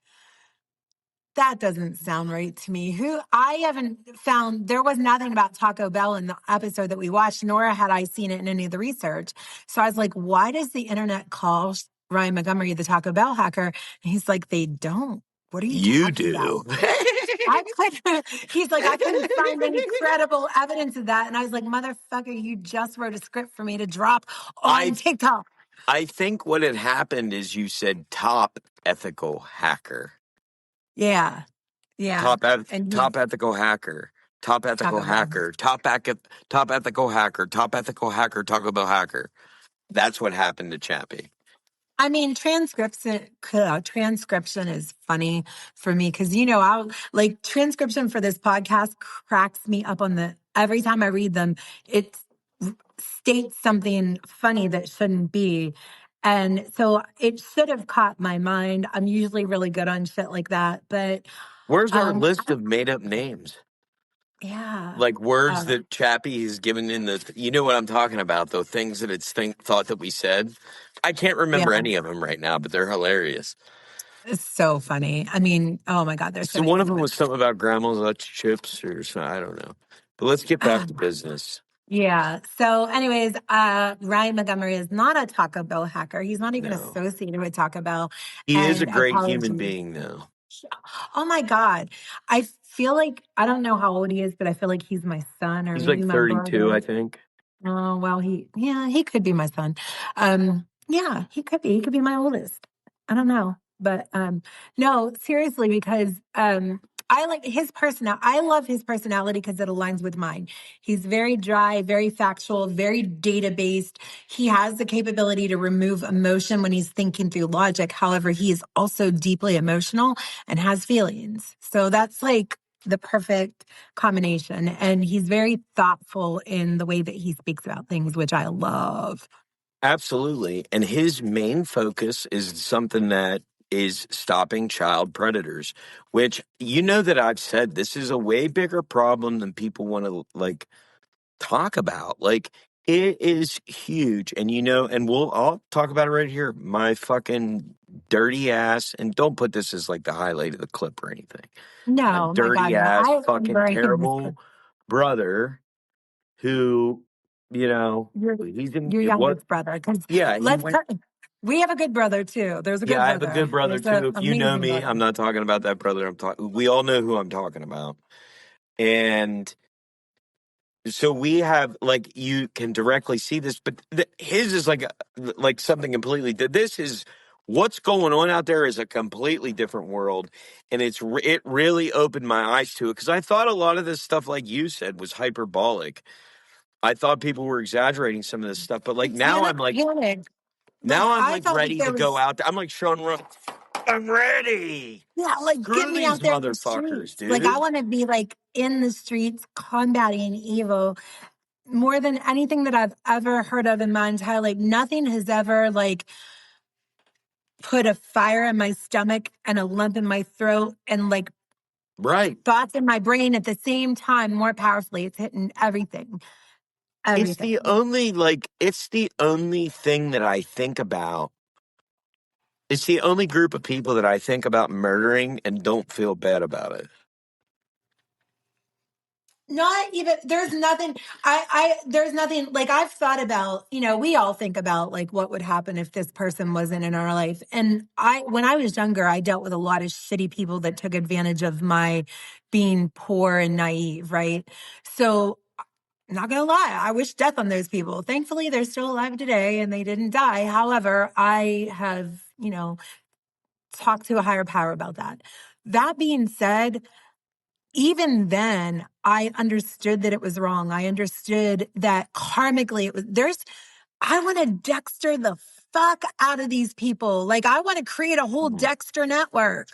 that doesn't sound right to me. I haven't found, there was nothing about Taco Bell in the episode that we watched, nor had I seen it in any of the research. So I was like, why does the internet call Ryan Montgomery the Taco Bell hacker? And he's like, they don't. What are you talking about? Do. He's like, I couldn't find any credible evidence of that. And I was like, motherfucker, you just wrote a script for me to drop on TikTok. I think what had happened is you said top ethical hacker. Yeah. Yeah. Top ethical hacker. Top ethical hacker. Top ethical hacker. Top ethical hacker. Taco Bell hacker. That's what happened to Chappie. I mean, transcription is funny for me because, I'll like transcription for this podcast cracks me up every time I read them, it states something funny that shouldn't be. And so it should have caught my mind. I'm usually really good on shit like that. But where's our list of made up names? Yeah. Like words that Chappie has given in you know what I'm talking about, though, things that it's thought that we said. I can't remember any of them right now, but they're hilarious. It's so funny. I mean, oh my God, there's so many. One of them was something about grandma's chips or something. I don't know. But let's get back to business. Yeah. So anyways, Ryan Montgomery is not a Taco Bell hacker. He's not even associated with Taco Bell. He is a great human being, though. Oh my God. I feel like, I don't know how old he is, but I feel like he's my son or he's maybe like my 32, brother. I think. Oh, well, he could be my son. Yeah, he could be. He could be my oldest. I don't know. But no, seriously, because I like his personality. I love his personality because it aligns with mine. He's very dry, very factual, very data-based. He has the capability to remove emotion when he's thinking through logic. However, he is also deeply emotional and has feelings. So that's like the perfect combination. And he's very thoughtful in the way that he speaks about things, which I love. Absolutely. And his main focus is something that is stopping child predators, which that I've said this is a way bigger problem than people want to talk about. Like, it is huge. And and I'll talk about it right here. My fucking dirty ass, and don't put this as like the highlight of the clip or anything. No, My dirty ass, fucking terrible brother who, he's in your youngest brother. Because we have a good brother too. There's a good brother. I have a good brother too. If you know me, I'm not talking about that brother. We all know who I'm talking about. And so we have you can directly see this, but his is like something completely. This is What's going on out there is a completely different world, and it really opened my eyes to it because I thought a lot of this stuff, like you said, was hyperbolic. I thought people were exaggerating some of this stuff, but like now I'm like, Panic. Like now I'm I like felt like ready to there go was, out there. I'm like Sean Run. I'm ready. yeah, like get Screw me these out there in the motherfuckers, streets. Like I dude. want to be like in the streets combating evil more than anything that I've ever heard of in my entire life. Nothing has ever like put a fire in my stomach and a lump in my throat and like Right. thoughts in my brain at the same time more powerfully. It's hitting everything. It's the Everything. only thing that I think about. It's the only group of people that I think about murdering and don't feel bad about it. Not even there's nothing there's nothing like I've thought about, we all think about like what would happen if this person wasn't in our life. And when I was younger, I dealt with a lot of shitty people that took advantage of my being poor and naive, right? So not gonna lie, I wish death on those people. Thankfully, they're still alive today and they didn't die. However, I have, talked to a higher power about that. That being said, even then, I understood that it was wrong. I understood that karmically I want to Dexter the fuck out of these people. Like, I want to create a whole Dexter network.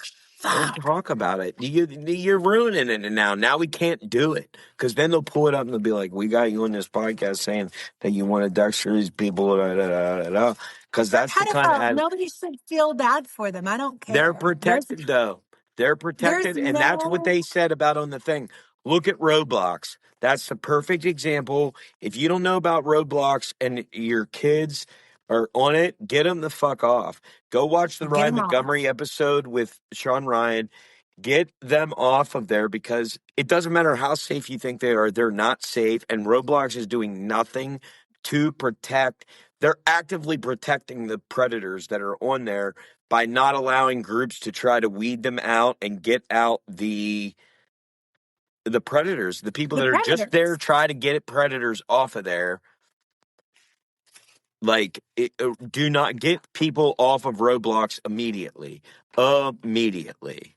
Don't Fuck. talk about it. You're ruining it now. Now we can't do it because then they'll pull it up and they'll be like, "We got you on this podcast saying that you want to Dexter these people." Because They're that's the kind pedophiles. of Nobody should feel bad for them. I don't they're care. protected, though. They're There's protected, and that's what no they said about on the thing. Look at Roblox. That's the perfect example. If you don't know about Roblox and your kids are on it, get them the fuck off. Go watch the get Ryan them off. Montgomery episode with Sean Ryan. Get them off of there because it doesn't matter how safe you think they are, they're not safe. And Roblox is doing nothing to protect. They're actively protecting the predators that are on there by not allowing groups to try to weed them out and get out the predators, the people The that are just there predators. try to get predators off of there. Like, do not get people off of Roblox immediately. Immediately.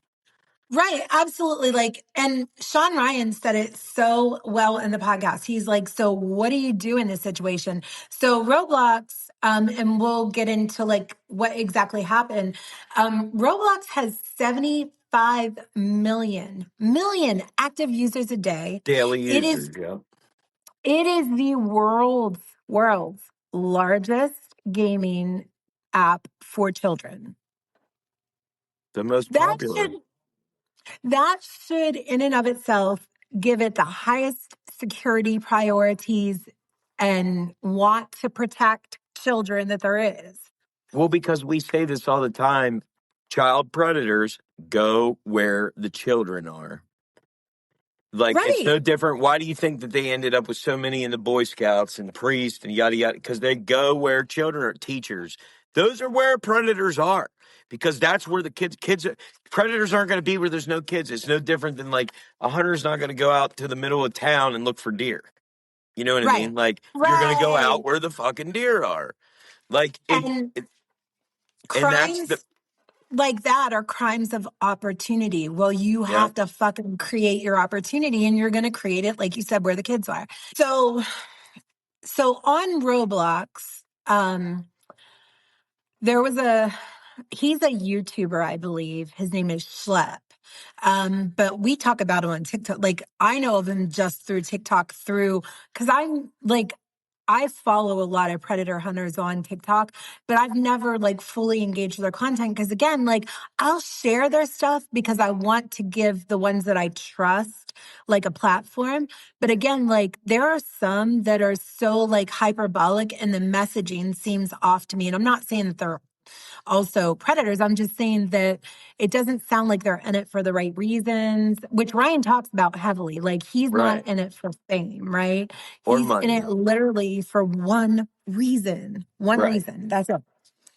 Right, absolutely. Like, and Sean Ryan said it so well in the podcast. He's like, so what do you do in this situation? So Roblox, and we'll get into like what exactly happened. Roblox has 75 million active users a day. Daily It is, users, yeah. it is the world's largest gaming app for children. The most That should popular. That should, in and of itself, give it the highest security priorities and want to protect children that there is. Well, because we say this all the time, child predators go where the children are. Like, it's Right, no different. Why do you think that they ended up with so many in the Boy Scouts and priests and yada yada? Because they go where children are, teachers. Those are where predators are. Because that's where the predators aren't going to be where there's no kids. It's no different than like a hunter's not going to go out to the middle of town and look for deer. You know what I right, mean? Like, you're going to go right. out where the fucking deer are. Like, And and that's the, crimes like that are crimes of opportunity. Well, you yeah. have to fucking create your opportunity and you're going to create it, like you said, where the kids are. So on Roblox, there was he's a YouTuber, I believe. His name is Schlep. But we talk about him on TikTok. Like I know of him just through TikTok because I follow a lot of predator hunters on TikTok, but I've never like fully engaged with their content. Cause again, like I'll share their stuff because I want to give the ones that I trust like a platform. But again, like there are some that are so like hyperbolic and the messaging seems off to me. And I'm not saying that they're also predators. I'm just saying that it doesn't sound like they're in it for the right reasons, which Ryan talks about heavily. Like he's Right. not in it for fame, right? Or He's in money. it literally for one reason. One Right. reason. That's it.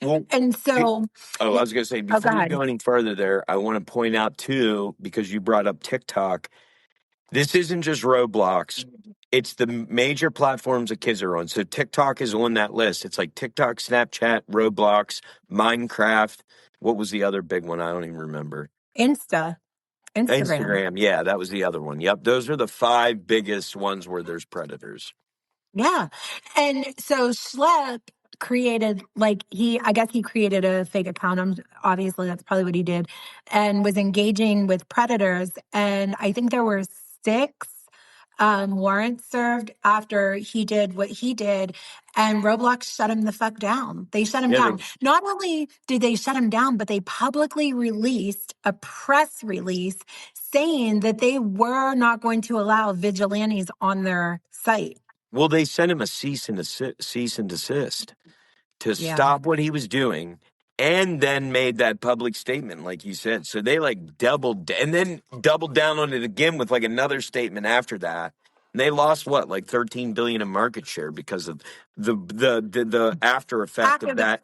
Well, And so, I was going to say, oh, go before you ahead. go any further there, I want to point out too, because you brought up TikTok, This isn't just Roblox. It's the major platforms that kids are on. So TikTok is on that list. It's like TikTok, Snapchat, Roblox, Minecraft. What was the other big one? I don't even remember. Instagram. Instagram. Yeah, that was the other one. Yep. Those are the 5 biggest ones where there's predators. Yeah. And so Schlepp created, I guess he created a fake account. Obviously, that's probably what he did, and was engaging with predators. And I think there were 6 warrants served after he did what he did. And Roblox shut him the fuck down. They shut him Yeah, down. Not only did they shut him down, but they publicly released a press release saying that they were not going to allow vigilantes on their site. well, they sent him a cease and desist to Yeah. stop what he was doing, and then made that public statement, like you said. So they like doubled and then doubled down on it again with like another statement after that. And they lost what, like 13 billion in market share because of the after effect of that.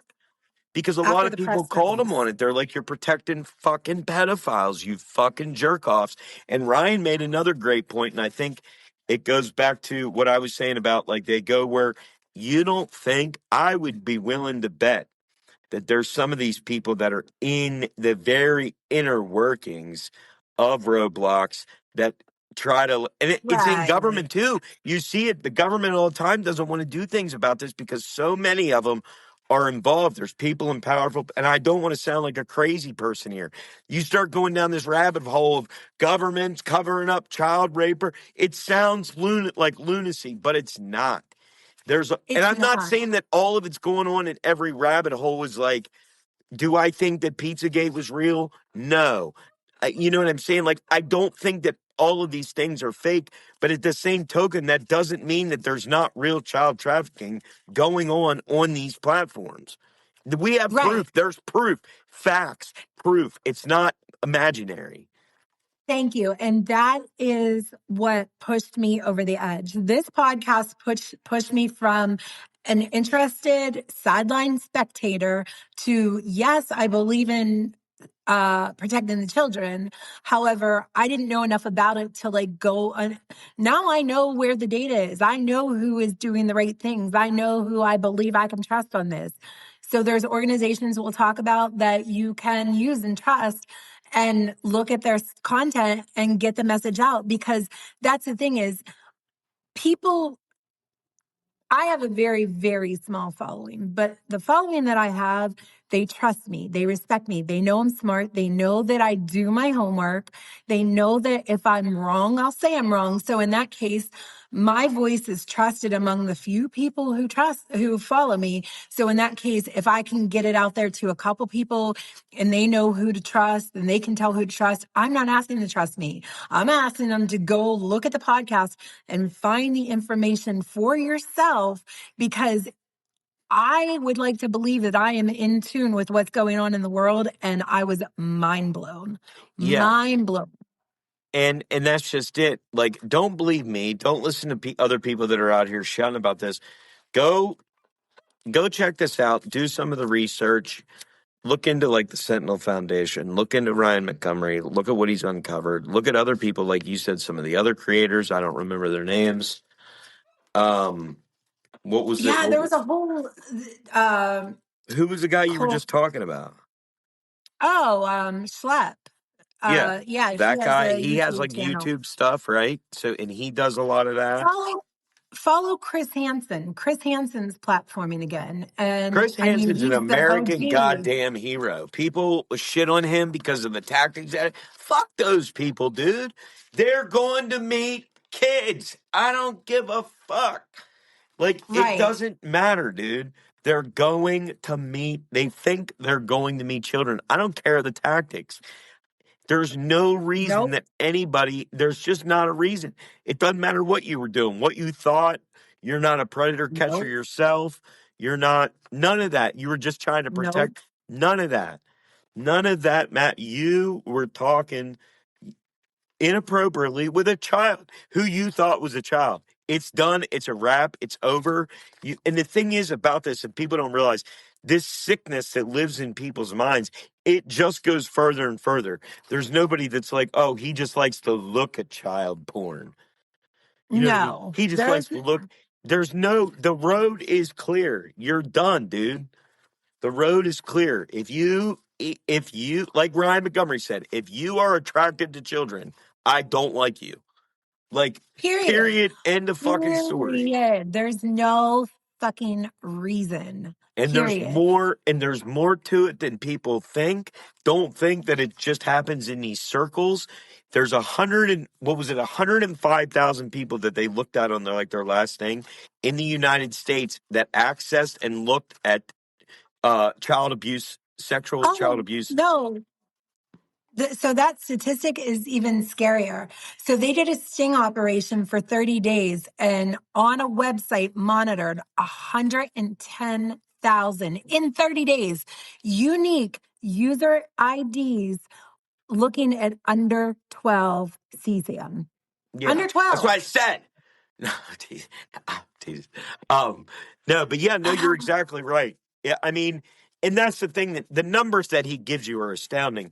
Because a lot After of the people press called him release. on it. They're like, you're protecting fucking pedophiles, you fucking jerk offs. And Ryan made another great point, and I think it goes back to what I was saying about like they go where you don't think. I would be willing to bet that there's some of these people that are in the very inner workings of Roblox that try to, and it's in Right. government too. You see it, the government all the time doesn't want to do things about this because so many of them are involved. There's people in powerful, and I don't want to sound like a crazy person here. You start going down this rabbit hole of governments covering up child raper. It sounds like lunacy, but it's not. And It's I'm not not. saying that all of it's going on in every rabbit hole is like, do I think that Pizzagate was real? No. You know what I'm saying? Like, I don't think that all of these things are fake, but at the same token, that doesn't mean that there's not real child trafficking going on these platforms. We have Right. proof. There's proof, facts, proof. It's not imaginary. Thank you. And that is what pushed me over the edge. This podcast pushed me from an interested sideline spectator to, yes, I believe in protecting the children. However, I didn't know enough about it to go. Now I know where the data is. I know who is doing the right things. I know who I believe I can trust on this. So there's organizations we'll talk about that you can use and trust and look at their content and get the message out, because that's the thing is people, I have a very, very small following, but the following that I have, they trust me. They respect me. They know I'm smart. They know that I do my homework. They know that if I'm wrong, I'll say I'm wrong. So in that case, my voice is trusted among the few people who follow me. So in that case, if I can get it out there to a couple people and they know who to trust and they can tell who to trust, I'm not asking them to trust me. I'm asking them to go look at the podcast and find the information for yourself, because I would like to believe that I am in tune with what's going on in the world. And I was mind blown. Yeah. Mind blown. And that's just it. Like, don't believe me. Don't listen to other people that are out here shouting about this. Go check this out. Do some of the research. Look into like the Sentinel Foundation. Look into Ryan Montgomery. Look at what he's uncovered. Look at other people, like you said, some of the other creators. I don't remember their names. What was it? Yeah, there was a whole Who was the guy you were just talking about? Schlepp. Yeah, Yeah, he that has guy. a He has like YouTube channel. YouTube stuff, right? So, and he does a lot of that. Follow Chris Hansen. Chris Hansen's platforming again. And Chris I mean, Hansen's an he's the American OG. goddamn hero. People shit on him because of the tactics. Fuck those people, dude. They're going to meet kids. I don't give a fuck. Like, it Right. doesn't matter, dude. They're going to meet, they think they're going to meet children. I don't care the tactics. There's no reason Nope. that there's just not a reason. It doesn't matter what you were doing, what you thought. You're not a predator catcher Nope. yourself. You're not, none of that. You were just trying to Nope. protect. None of that. None of that, Matt. You were talking inappropriately with a child who you thought was a child. It's done. It's a wrap. It's over. And the thing is about this, and people don't realize, this sickness that lives in people's minds, it just goes further and further. There's nobody that's like, oh, he just likes to look at child porn. You know what I mean? No, He just likes there's to look. The road is clear. You're done, dude. The road is clear. If you, like Ryan Montgomery said, if you are attracted to children, I don't like you. Like, period. period, end of fucking story. Period. There's no fucking reason. And Period. there's more to it than people think. Don't think that it just happens in these circles. There's 105,000 people that they looked at on their last thing in the United States that accessed and looked at child abuse, sexual child Oh, abuse. no. So that statistic is even scarier. So they did a sting operation for 30 days and on a website monitored 110,000 in 30 days, unique user IDs looking at under 12 cesium. Yeah, Under that's what I 12. said. No, geez. Geez. No, but yeah, no, you're exactly right. Yeah, I mean, and that's the thing, that the numbers that he gives you are astounding.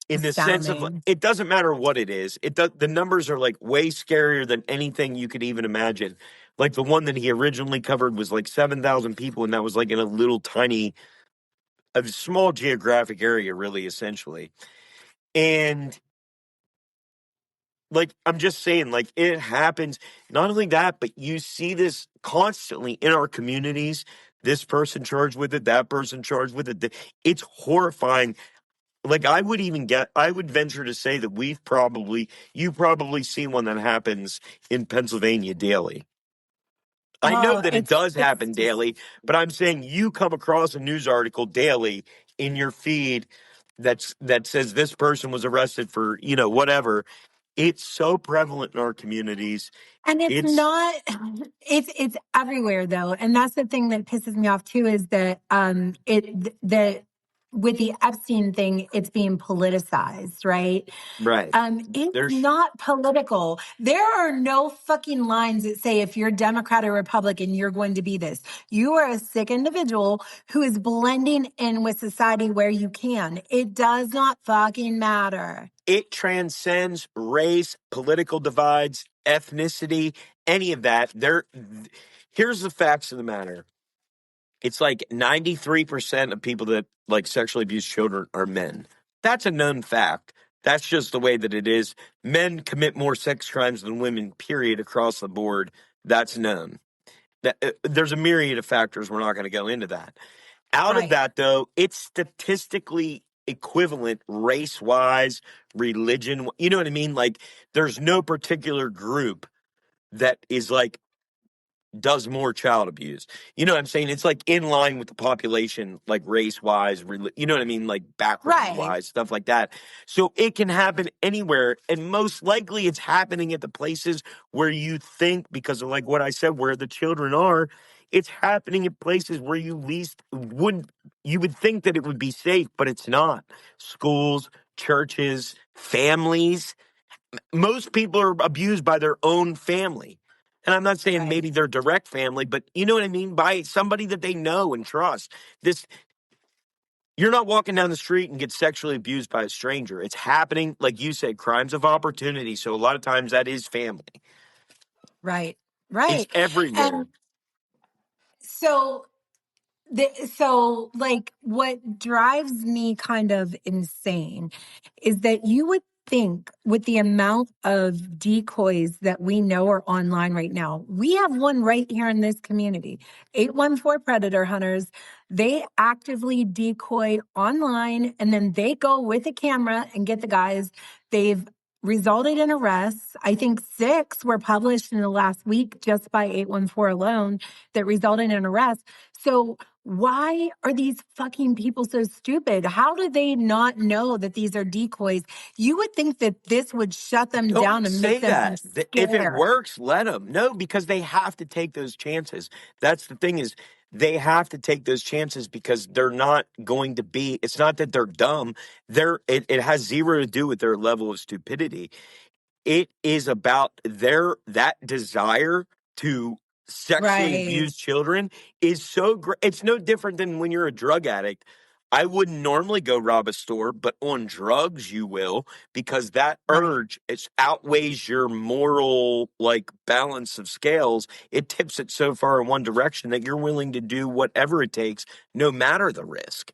In the sense of, Astounding. it doesn't matter what it is. The numbers are like way scarier than anything you could even imagine. Like the one that he originally covered was like 7,000 people, and that was like in a little tiny, a small geographic area, really, essentially. And like, I'm just saying, like, it happens. Not only that, but you see this constantly in our communities. This person charged with it, that person charged with it. It's horrifying. Like, I would venture to say that you probably see one that happens in Pennsylvania daily. I know Oh, that it does it's happen just, daily, but I'm saying you come across a news article daily in your feed that says this person was arrested for, whatever. It's so prevalent in our communities. and it's It's not, it's everywhere though. And that's the thing that pisses me off too, is that, that with the Epstein thing, it's being politicized, right? right. It's There's not political. There are no fucking lines that say if you're Democrat or Republican, you're going to be this. You are a sick individual who is blending in with society where you can. It does not fucking matter. It transcends race, political divides, ethnicity, any of that. Here's the facts of the matter. It's like 93% of people that like sexually abuse children are men. That's a known fact. That's just the way that it is. Men commit more sex crimes than women, period, across the board. That's known. There's a myriad of factors. We're not going to go into that. Out of Right. that, though, it's statistically equivalent race-wise, religion. You know what I mean? Like, there's no particular group that is like does more child abuse. You know what I'm saying? It's like in line with the population, like race-wise, you know what I mean? Like Right. background-wise, stuff like that. So it can happen anywhere, and most likely it's happening at the places where you think, because of like what I said, where the children are, it's happening at places where you would think that it would be safe, but it's not. Schools, churches, families. Most people are abused by their own family. And I'm not saying Right. maybe their direct family, but you know what I mean? By somebody that they know and trust. You're not walking down the street and get sexually abused by a stranger. It's happening, like you said, crimes of opportunity. So a lot of times that is family. Right. It's Right. everywhere. And so like what drives me kind of insane is that you would think with the amount of decoys that we know are online right now, we have one right here in this community, 814 Predator Hunters. They actively decoy online and then they go with a camera and get the guys. They've resulted in arrests. I think 6 were published in the last week just by 814 alone that resulted in arrests. So why are these fucking people so stupid? How do they not know that these are decoys? You would think that this would shut them Don't down and say make them that. If it scared. works, let them. No, because they have to take those chances. That's the thing, is they have to take those chances because they're not going to be, it's not that they're dumb. It has zero to do with their level of stupidity. It is about that desire to sexually Right. abuse children is so great. It's no different than when you're a drug addict. I wouldn't normally go rob a store, but on drugs you will, because that Right. urge outweighs your moral like balance of scales. It tips it so far in one direction that you're willing to do whatever it takes, no matter the risk.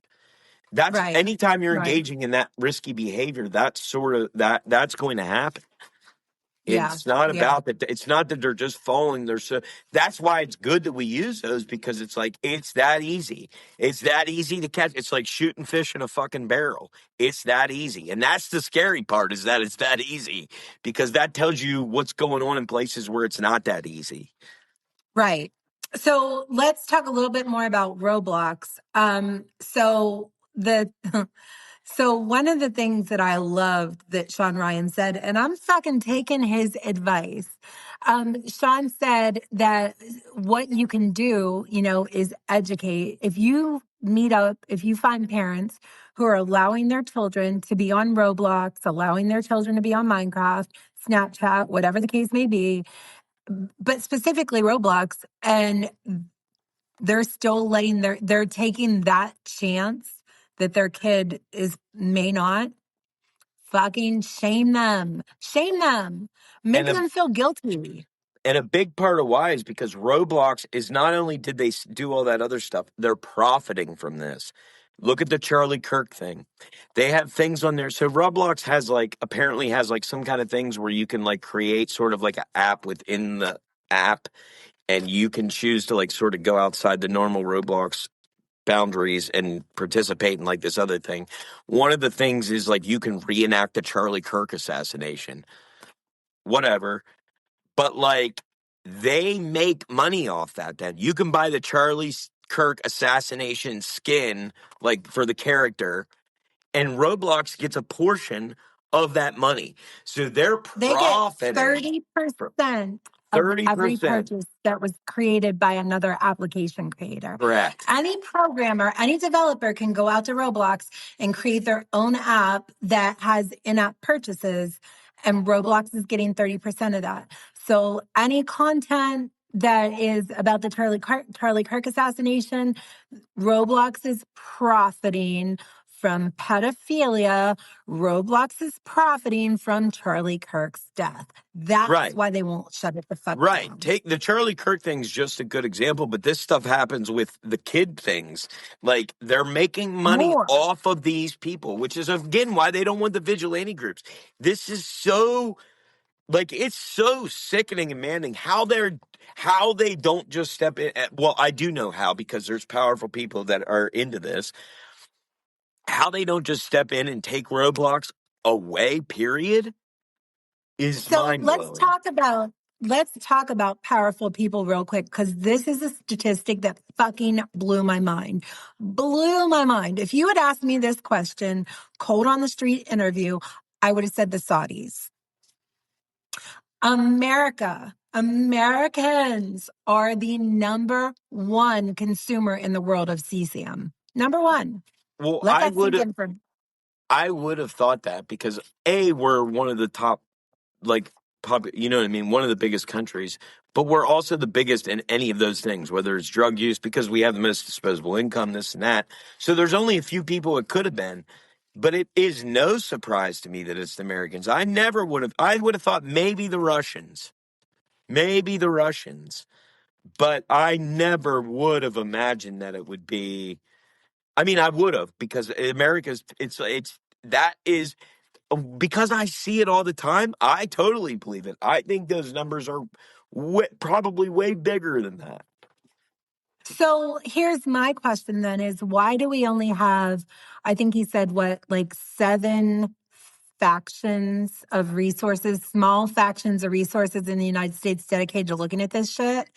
That's Right. anytime you're Right. engaging in that risky behavior, that's going to happen. Yeah. It's not Yeah. about that. It's not that they're just falling. That's why it's good that we use those, because it's like, it's that easy. It's that easy to catch. It's like shooting fish in a fucking barrel. It's that easy. And that's the scary part, is that it's that easy, because that tells you what's going on in places where it's not that easy. Right. So let's talk a little bit more about Roblox. So one of the things that I loved that Sean Ryan said, and I'm fucking taking his advice. Sean said that what you can do, is educate. If you meet up, if you find parents who are allowing their children to be on Roblox, allowing their children to be on Minecraft, Snapchat, whatever the case may be, but specifically Roblox, and they're still they're taking that chance that their kid may not, fucking shame them. Shame them. Make And a them feel guilty. And a big part of why is because Roblox is, not only did they do all that other stuff, they're profiting from this. Look at the Charlie Kirk thing. They have things on there. So Roblox apparently has some kind of things where you can create sort of like an app within the app, and you can choose to sort of go outside the normal Roblox boundaries and participate in this other thing. One of the things is you can reenact the Charlie Kirk assassination. Whatever. But they make money off that. Then you can buy the Charlie Kirk assassination skin for the character, and Roblox gets a portion of that money. So they're They get profiting 30% of every 30%. purchase that was created by another application creator. Correct. Any programmer, any developer can go out to Roblox and create their own app that has in-app purchases, and Roblox is getting 30% of that. So any content that is about the Charlie Kirk assassination, Roblox is profiting from pedophilia. Roblox is profiting from Charlie Kirk's death. That's Right. why they won't shut it the fuck Right. down. Take the Charlie Kirk thing's just a good example, but this stuff happens with the kid things. They're making money More. off of these people, which is again why they don't want the vigilante groups. This is so it's so sickening and maddening how they don't just step in. Well, I do know how, because there's powerful people that are into this. How they don't just step in and take Roblox away, period, is So mind blowing. let's talk about powerful people real quick, because this is a statistic that fucking blew my mind. Blew my mind. If you had asked me this question, cold on the street interview, I would have said the Saudis. Americans are the number one consumer in the world of CSAM. Number one. Well, Let that sink in for. I would have thought that, because we're one of the top, you know what I mean, one of the biggest countries, but we're also the biggest in any of those things, whether it's drug use, because we have the most disposable income, this and that. So there's only a few people it could have been, but it is no surprise to me that it's the Americans. I would have thought maybe the Russians, but I never would have imagined that it would be. I mean, I would have, because America's, that is, because I see it all the time. I totally believe it. I think those numbers are probably way bigger than that. So here's my question then, is why do we only have, I think he said, 7 factions of resources, small factions of resources in the United States dedicated to looking at this shit?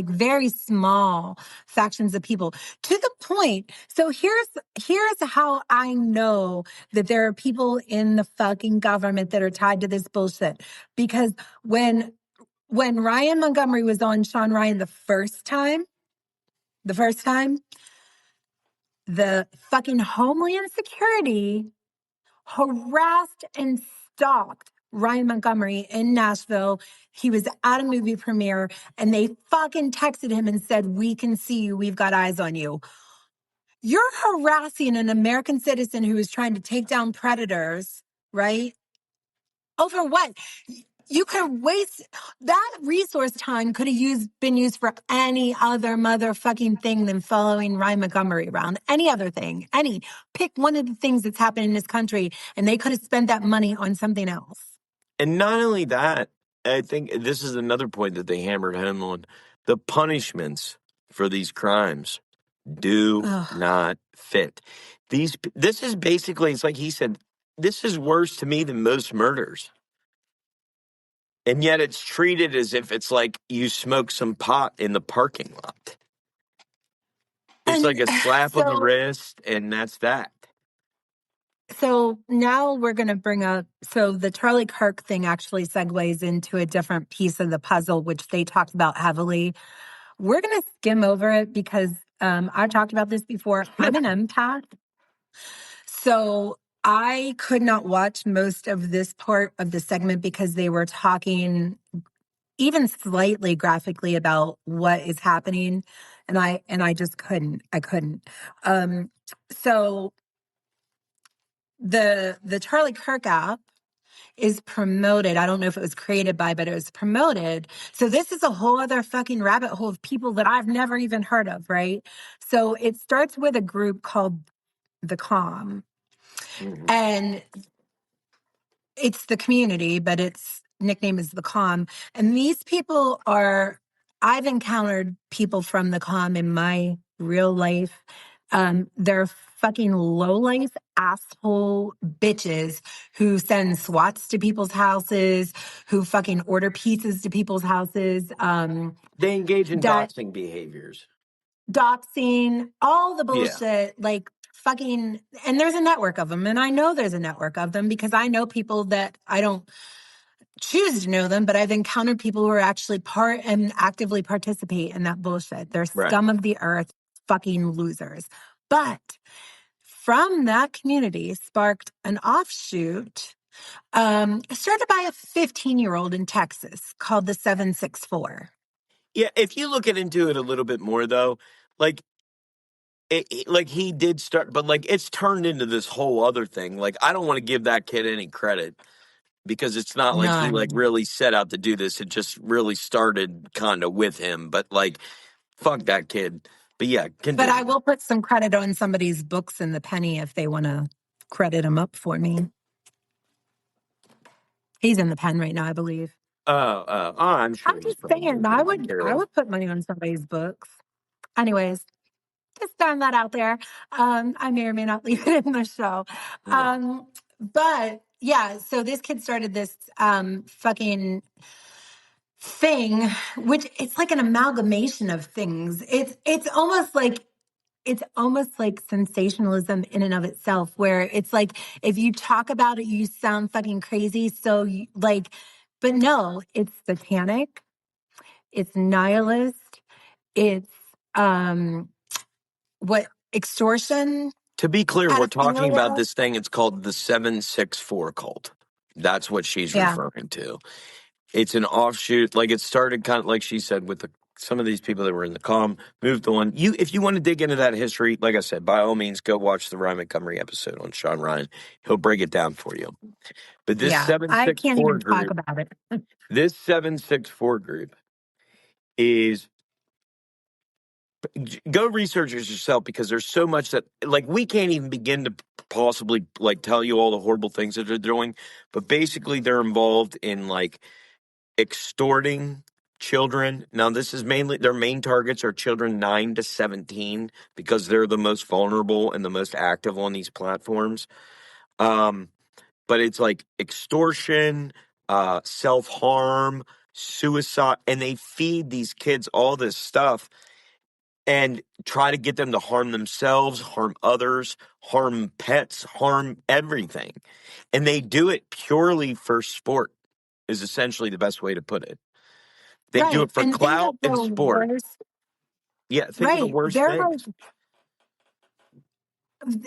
Very small factions of people, to the point. So here's how I know that there are people in the fucking government that are tied to this bullshit. Because when Ryan Montgomery was on Sean Ryan the first time, the fucking Homeland Security harassed and stalked Ryan Montgomery in Nashville. He was at a movie premiere and they fucking texted him and said, "We can see you. We've got eyes on you." You're harassing an American citizen who is trying to take down predators, right? Over what? You could waste that resource time could have been used for any other motherfucking thing than following Ryan Montgomery around. Any other thing. Pick one of the things that's happened in this country and they could have spent that money on something else. And not only that, I think this is another point that they hammered home on. The punishments for these crimes do not fit. This is basically, it's like he said, this is worse to me than most murders. And yet it's treated as if it's like you smoke some pot in the parking lot. It's like a slap on the wrist, and that's that. So now we're going to bring up, so the Charlie Kirk thing actually segues into a different piece of the puzzle, which they talked about heavily. We're going to skim over it because I talked about this before. I'm an empath. So I could not watch most of this part of the segment because they were talking even slightly graphically about what is happening. And I just couldn't. I couldn't. So the Charlie Kirk app is promoted. I don't know if it was created by, but it was promoted. So this is a whole other fucking rabbit hole of people that I've never even heard of, right? So it starts with a group called The Calm. Mm-hmm. And it's the community, but its nickname is The Calm. And these people I've encountered people from The Calm in my real life. They're fucking low-life asshole bitches who send SWATs to people's houses, who fucking order pizzas to people's houses. They engage in doxing behaviors. Doxing, all the bullshit, like fucking, and there's a network of them. And I know there's a network of them because I know people that I don't choose to know them, but I've encountered people who are actually part and actively participate in that bullshit. They're scum of the earth, fucking losers. But from that community sparked an offshoot started by a 15-year-old in Texas called the 764. Yeah, if you look into it a little bit more, though, like he did start, but like it's turned into this whole other thing. Like I don't want to give that kid any credit because it's not like he like really set out to do this. It just really started kind of with him. But like, fuck that kid. But yeah, continue. But I will put some credit on somebody's books in the penny if they want to credit him up for me. He's in the pen right now, I believe. I'm sure. I'm just saying, I would put money on somebody's books. Anyways, just throwing that out there. I may or may not leave it in the show. But yeah, so this kid started this fucking thing, which it's like an amalgamation of things. It's almost like sensationalism in and of itself, where it's like, if you talk about it, you sound fucking crazy. So but no, it's satanic. It's nihilist. It's, extortion. To be clear, we're talking about this thing. It's called the 764 cult. That's what she's referring to. It's an offshoot. Like it started kind of like she said with some of these people that were in the Calm, moved on. If you want to dig into that history, like I said, by all means, go watch the Ryan Montgomery episode on Sean Ryan. He'll break it down for you. But this 764 I can't even group, talk about it. This 764 group is, go research it yourself because there's so much that like we can't even begin to possibly like tell you all the horrible things that they're doing. But basically, they're involved in like extorting children. Now, this is mainly their main targets are children 9 to 17 because they're the most vulnerable and the most active on these platforms. But it's like extortion, self-harm, suicide, and they feed these kids all this stuff and try to get them to harm themselves, harm others, harm pets, harm everything. And they do it purely for sport is essentially the best way to put it. They do it for clout and sport. Yeah, think of the worst things.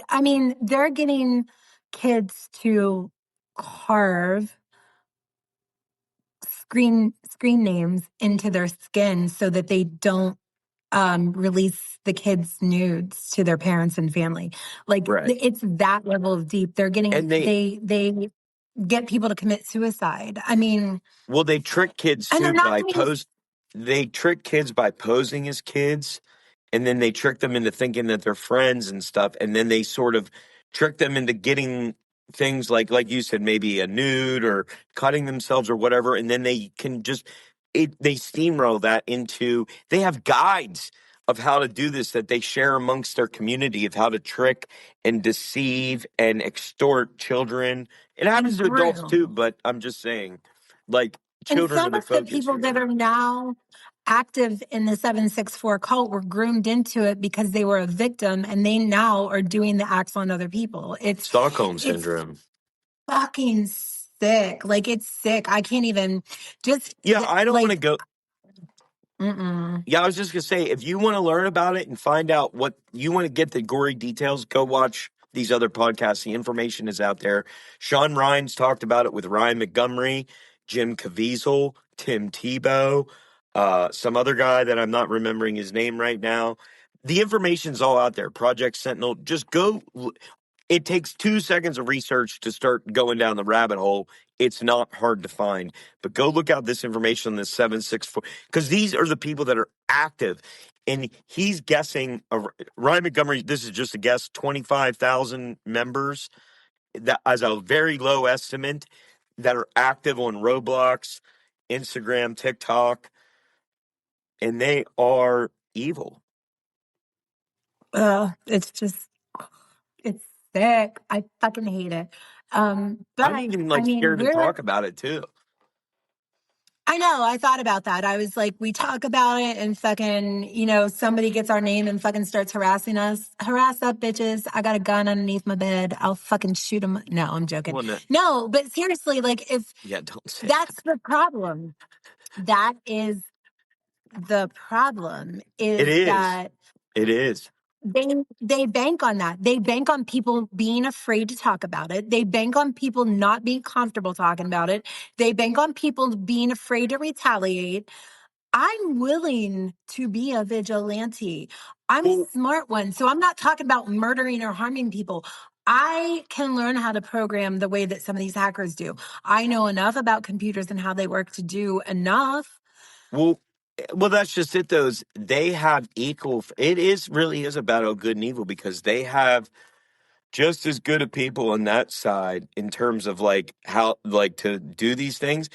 I mean, they're getting kids to carve screen names into their skin so that they don't release the kids' nudes to their parents and family. Like Right. it's that level of deep. They're getting And they get people to commit suicide. I mean, well, they trick kids and they're too not by doing this. they trick kids by posing as kids, and then they trick them into thinking that they're friends and stuff, and then they sort of trick them into getting things like you said, maybe a nude or cutting themselves or whatever, and then they can just they steamroll that into they have guides of how to do this that they share amongst their community of how to trick and deceive and extort children. It happens And to adults too, groom. but I'm just saying, like, And children are some the of the focus people that here. are now active in the 764 cult were groomed into it because they were a victim and they now are doing the acts on other people. Stockholm It's syndrome. fucking sick. Like it's sick. I can't even just Yeah, I don't want to like go. mm-mm. Yeah, I was just gonna say, if you want to learn about it and find out what you want to get the gory details, go watch these other podcasts. The information is out there. Sean Ryan's talked about it with Ryan Montgomery, Jim Caviezel, Tim Tebow, some other guy that I'm not remembering his name right now. The information's all out there. Project Sentinel. Just go. It takes 2 seconds of research to start going down the rabbit hole. It's not hard to find, but go look out this information on the 764 because these are the people that are active. And he's guessing Ryan Montgomery. This is just a guess. 25,000 members that as a very low estimate that are active on Roblox, Instagram, TikTok, and they are evil. It's just it's sick. I fucking hate it. I'm But even I like mean, scared to talk about it too. I know, I thought about that. I was like, we talk about it and fucking, somebody gets our name and fucking starts harassing us. Harass up, bitches. I got a gun underneath my bed. I'll fucking shoot them. No, I'm joking. Well, no, No, but seriously, like if yeah, don't say that. that's the problem, that is the problem It is is. that It is. they bank on that. They bank on people being afraid to talk about it. They bank on people not being comfortable talking about it. They bank on people being afraid to retaliate. I'm willing to be a vigilante. I'm a Well, smart one. So I'm not talking about murdering or harming people. I can learn how to program the way that some of these hackers do. I know enough about computers and how they work to do enough. well, well, that's just it. Those they have equal. It is really is about good and evil because they have just as good of people on that side in terms of like how like to do these things.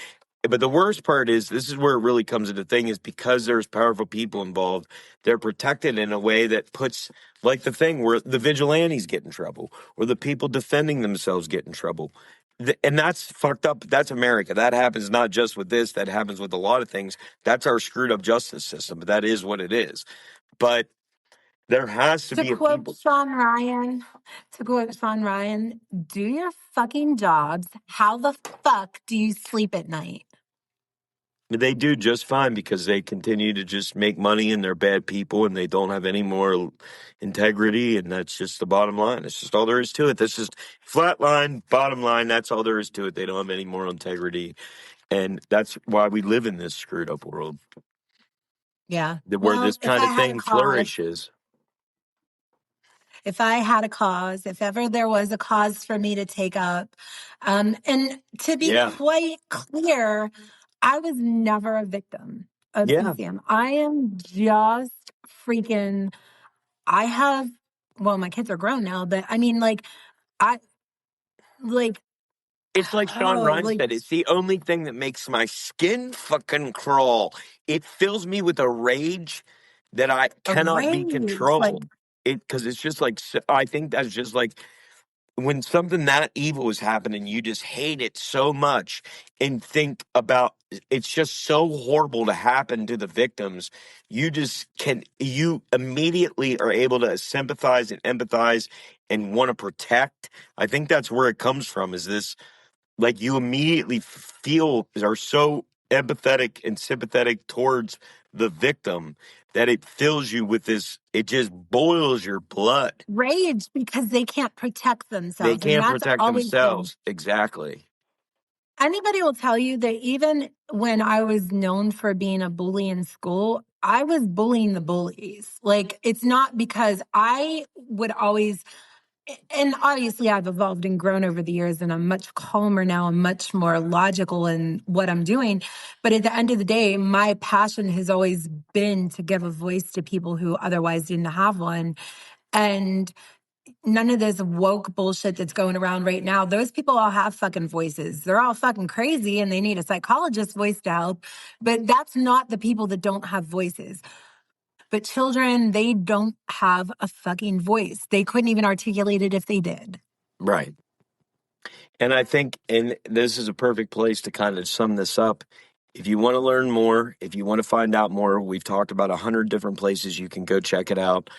But the worst part is this is where it really comes into thing is because there's powerful people involved, they're protected in a way that puts like the thing where the vigilantes get in trouble or the people defending themselves get in trouble. And that's fucked up. That's America. That happens not just with this, that happens with a lot of things. That's our screwed up justice system. But that is what it is. But there has to To be a quote people. Sean Ryan, do your fucking jobs. How the fuck do you sleep at night? They do just fine because they continue to just make money and they're bad people and they don't have any moral integrity. And that's just the bottom line. It's just all there is to it. That's just flat line, bottom line. That's all there is to it. They don't have any moral integrity. And that's why we live in this screwed up world Yeah. where this Well, kind of thing flourishes. if I had a cause, if ever there was a cause for me to take up, and to be Yeah. quite clear, I was never a victim of Yeah. CCM. I am just freaking, I have, well, my kids are grown now, but I mean, I, like, It's like Sean oh, Ryan said, it's the only thing that makes my skin fucking crawl. It fills me with a rage that I a cannot be rage, like, controlled. Because it's just like, I think that's just like when something that evil is happening, you just hate it so much and think about it's just so horrible to happen to the victims. You immediately are able to sympathize and empathize and want to protect. I think that's where it comes from is this like you immediately feel are so empathetic and sympathetic towards the victim that it fills you with this it just boils your blood. rage because they can't protect They themselves. And can't that's protect always been themselves. Exactly. Anybody will tell you that even when I was known for being a bully in school, I was bullying the bullies. Like, it's not because I would always, and obviously I've evolved and grown over the years and I'm much calmer now and much more logical in what I'm doing. But at the end of the day, my passion has always been to give a voice to people who otherwise didn't have one. And none of this woke bullshit that's going around right now. Those people all have fucking voices. They're all fucking crazy and they need a psychologist's voice to help. But that's not the people that don't have voices. But children, they don't have a fucking voice. They couldn't even articulate it if they did. Right. And I think, and this is a perfect place to kind of sum this up. If you want to learn more, if you want to find out more, we've talked about 100 different places you can go check it out.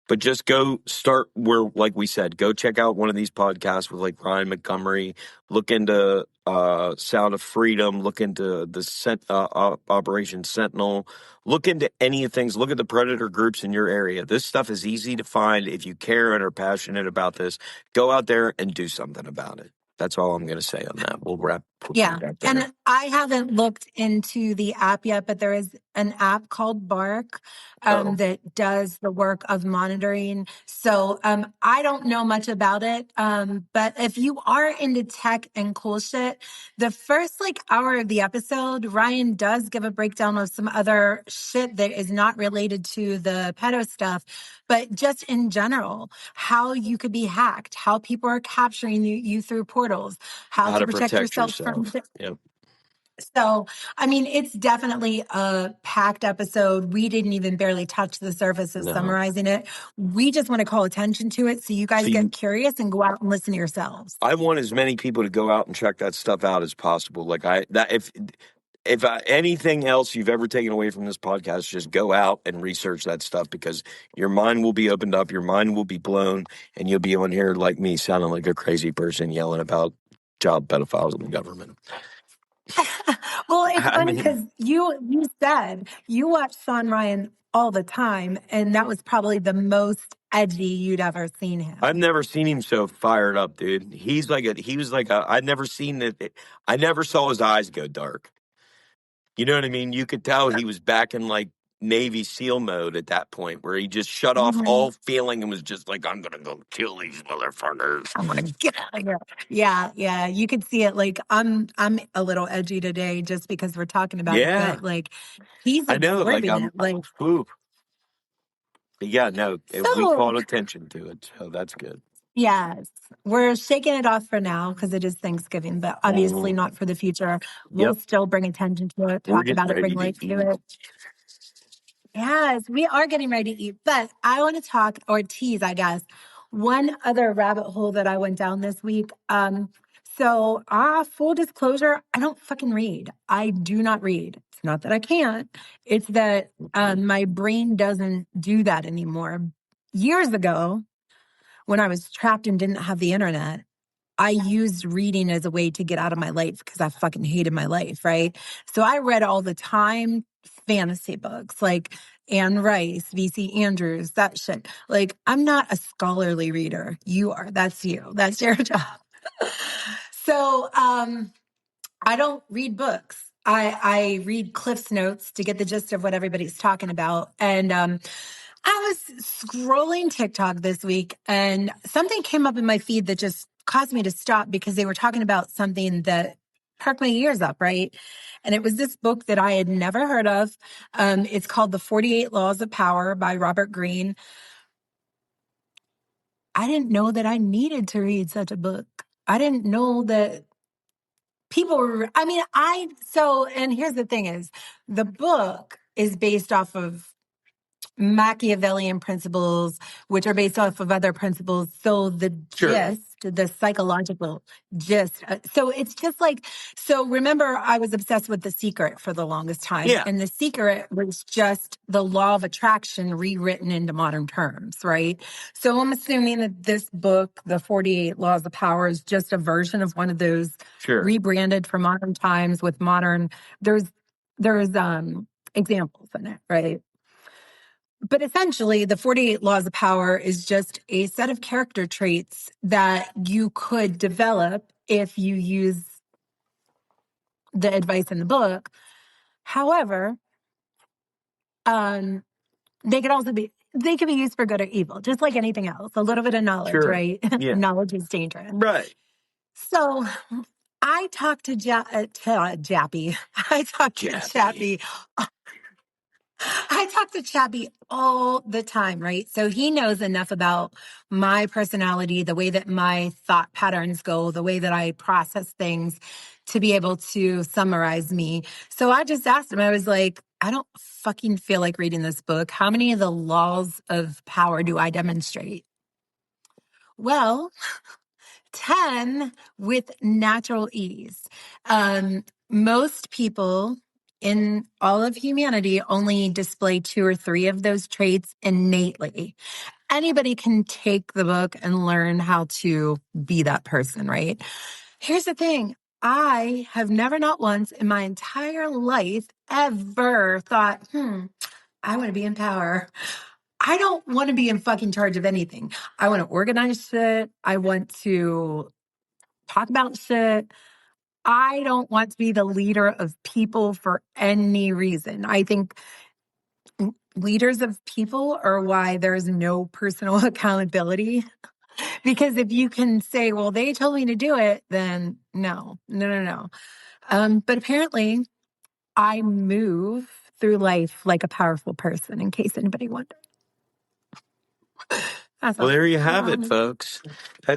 But just go start where, like we said, go check out one of these podcasts with like Ryan Montgomery. Look into Sound of Freedom. Look into the Operation Sentinel. Look into any of things. Look at the predator groups in your area. This stuff is easy to find. If you care and are passionate about this, go out there and do something about it. That's all I'm going to say on that. We'll wrap. Yeah. There. And I haven't looked into the app yet, but there is an app called Bark that does the work of monitoring. So I don't know much about it. But if you are into tech and cool shit, the first like hour of the episode, Ryan does give a breakdown of some other shit that is not related to the pedo stuff, but just in general, how you could be hacked, how people are capturing you through portals, how to protect yourself from. Yep. So, I mean, it's definitely a packed episode. We didn't even barely touch the surface of summarizing it. We just want to call attention to it so you guys get curious and go out and listen to yourselves. I want as many people to go out and check that stuff out as possible. Like if anything else you've ever taken away from this podcast, just go out and research that stuff because your mind will be opened up, your mind will be blown, and you'll be on here like me sounding like a crazy person yelling about child pedophiles in the government. Well, it's funny because you said you watch Sean Ryan all the time, and that was probably the most edgy you'd ever seen him. I've never seen him so fired up, dude. He was like I'd never seen it. I never saw his eyes go dark. You know what I mean? You could tell he was back in like Navy SEAL mode at that point where he just shut off all feeling and was just like, I'm going to go kill these motherfuckers. I'm going to get out of here. Yeah. You could see it. Like, I'm a little edgy today just because we're talking about it. But like, he's absorbing it. Yeah, no, we called attention to it. So that's good. Yes. We're shaking it off for now because it is Thanksgiving, but obviously not for the future. We'll still bring attention to it, talk about it, bring light to it. Yes, we are getting ready to eat, but I want to talk or tease, I guess, one other rabbit hole that I went down this week. So full disclosure, I don't fucking read. I do not read. It's not that I can't. It's that my brain doesn't do that anymore. Years ago, when I was trapped and didn't have the internet, I used reading as a way to get out of my life because I fucking hated my life, right? So I read all the time fantasy books like Anne Rice, V.C. Andrews, that shit. Like, I'm not a scholarly reader. You are. That's you. That's your job. So I don't read books. I read Cliff's Notes to get the gist of what everybody's talking about. And I was scrolling TikTok this week and something came up in my feed that just caused me to stop because they were talking about something that perked my ears up, right? And it was this book that I had never heard of. It's called The 48 Laws of Power by Robert Greene. I didn't know that I needed to read such a book. I didn't know that people were, and here's the thing is, the book is based off of Machiavellian principles, which are based off of other principles. So the gist, the psychological gist. So it's just like, so remember I was obsessed with The Secret for the longest time. Yeah. And The Secret was just the law of attraction rewritten into modern terms, right? So I'm assuming that this book, The 48 Laws of Power, is just a version of one of those rebranded for modern times with modern, there's examples in it, right? But essentially, the 48 Laws of Power is just a set of character traits that you could develop if you use the advice in the book. However, they could be used for good or evil, just like anything else. A little bit of knowledge, Sure. right? Yeah. Knowledge is dangerous. Right. So I talked to Jappy. I talked to Chappie. I talk to Chappie all the time, right? So he knows enough about my personality, the way that my thought patterns go, the way that I process things to be able to summarize me. So I just asked him, I was like, I don't fucking feel like reading this book. How many of the laws of power do I demonstrate? Well, 10 with natural ease. Most people in all of humanity only display 2 or 3 of those traits innately. Anybody can take the book and learn how to be that person, right? Here's the thing. I have never, not once in my entire life, ever thought, I want to be in power. I don't want to be in fucking charge of anything. I want to organize shit. I want to talk about shit. I don't want to be the leader of people for any reason. I think leaders of people are why there's no personal accountability. Because if you can say, well, they told me to do it, then no. But apparently I move through life like a powerful person, in case anybody wondered. Well, there you have it, folks.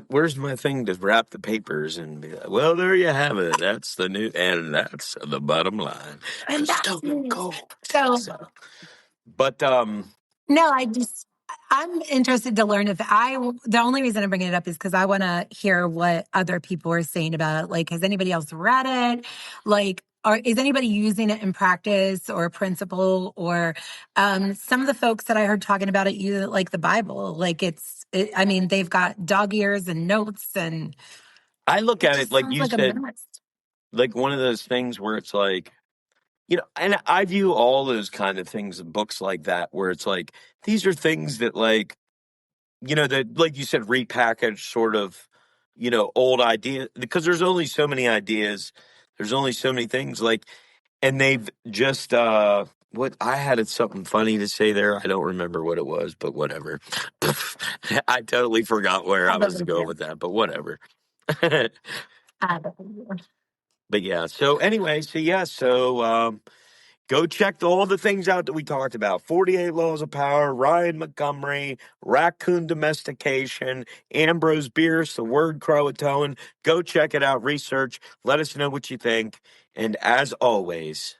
Where's my thing to wrap the papers and be like, well, there you have it. That's the new, and that's the bottom line. And that's Cold. So, but no, I'm interested to learn the only reason I'm bringing it up is because I want to hear what other people are saying about it. Like, has anybody else read it? Like, is anybody using it in practice or principle? Or some of the folks that I heard talking about it use it like the Bible. Like I mean, they've got dog ears and notes, and I look at it like you said, like one of those things where it's like, you know, and I view all those kind of things, books like that, where it's like, these are things that, like, you know, that, like you said, repackaged sort of, you know, old ideas, because there's only so many ideas. There's only so many things, like, and they've just, what I had something funny to say there. I don't remember what it was, but whatever. I totally forgot where I was going with that, but whatever. But yeah, so anyway, go check all the things out that we talked about. 48 Laws of Power, Ryan Montgomery, Raccoon Domestication, Ambrose Bierce, The Word Croatoan. Go check it out, research. Let us know what you think. And as always,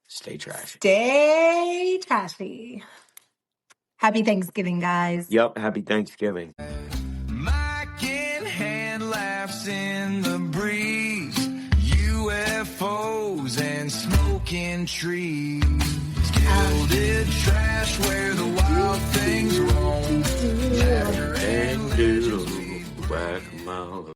stay trashy. Stay trashy. Happy Thanksgiving, guys. Yep, happy Thanksgiving. Mike in hand laughs in the breeze, UFOs and smoking trees, gilded trash where the wild things roam, laughter and legends.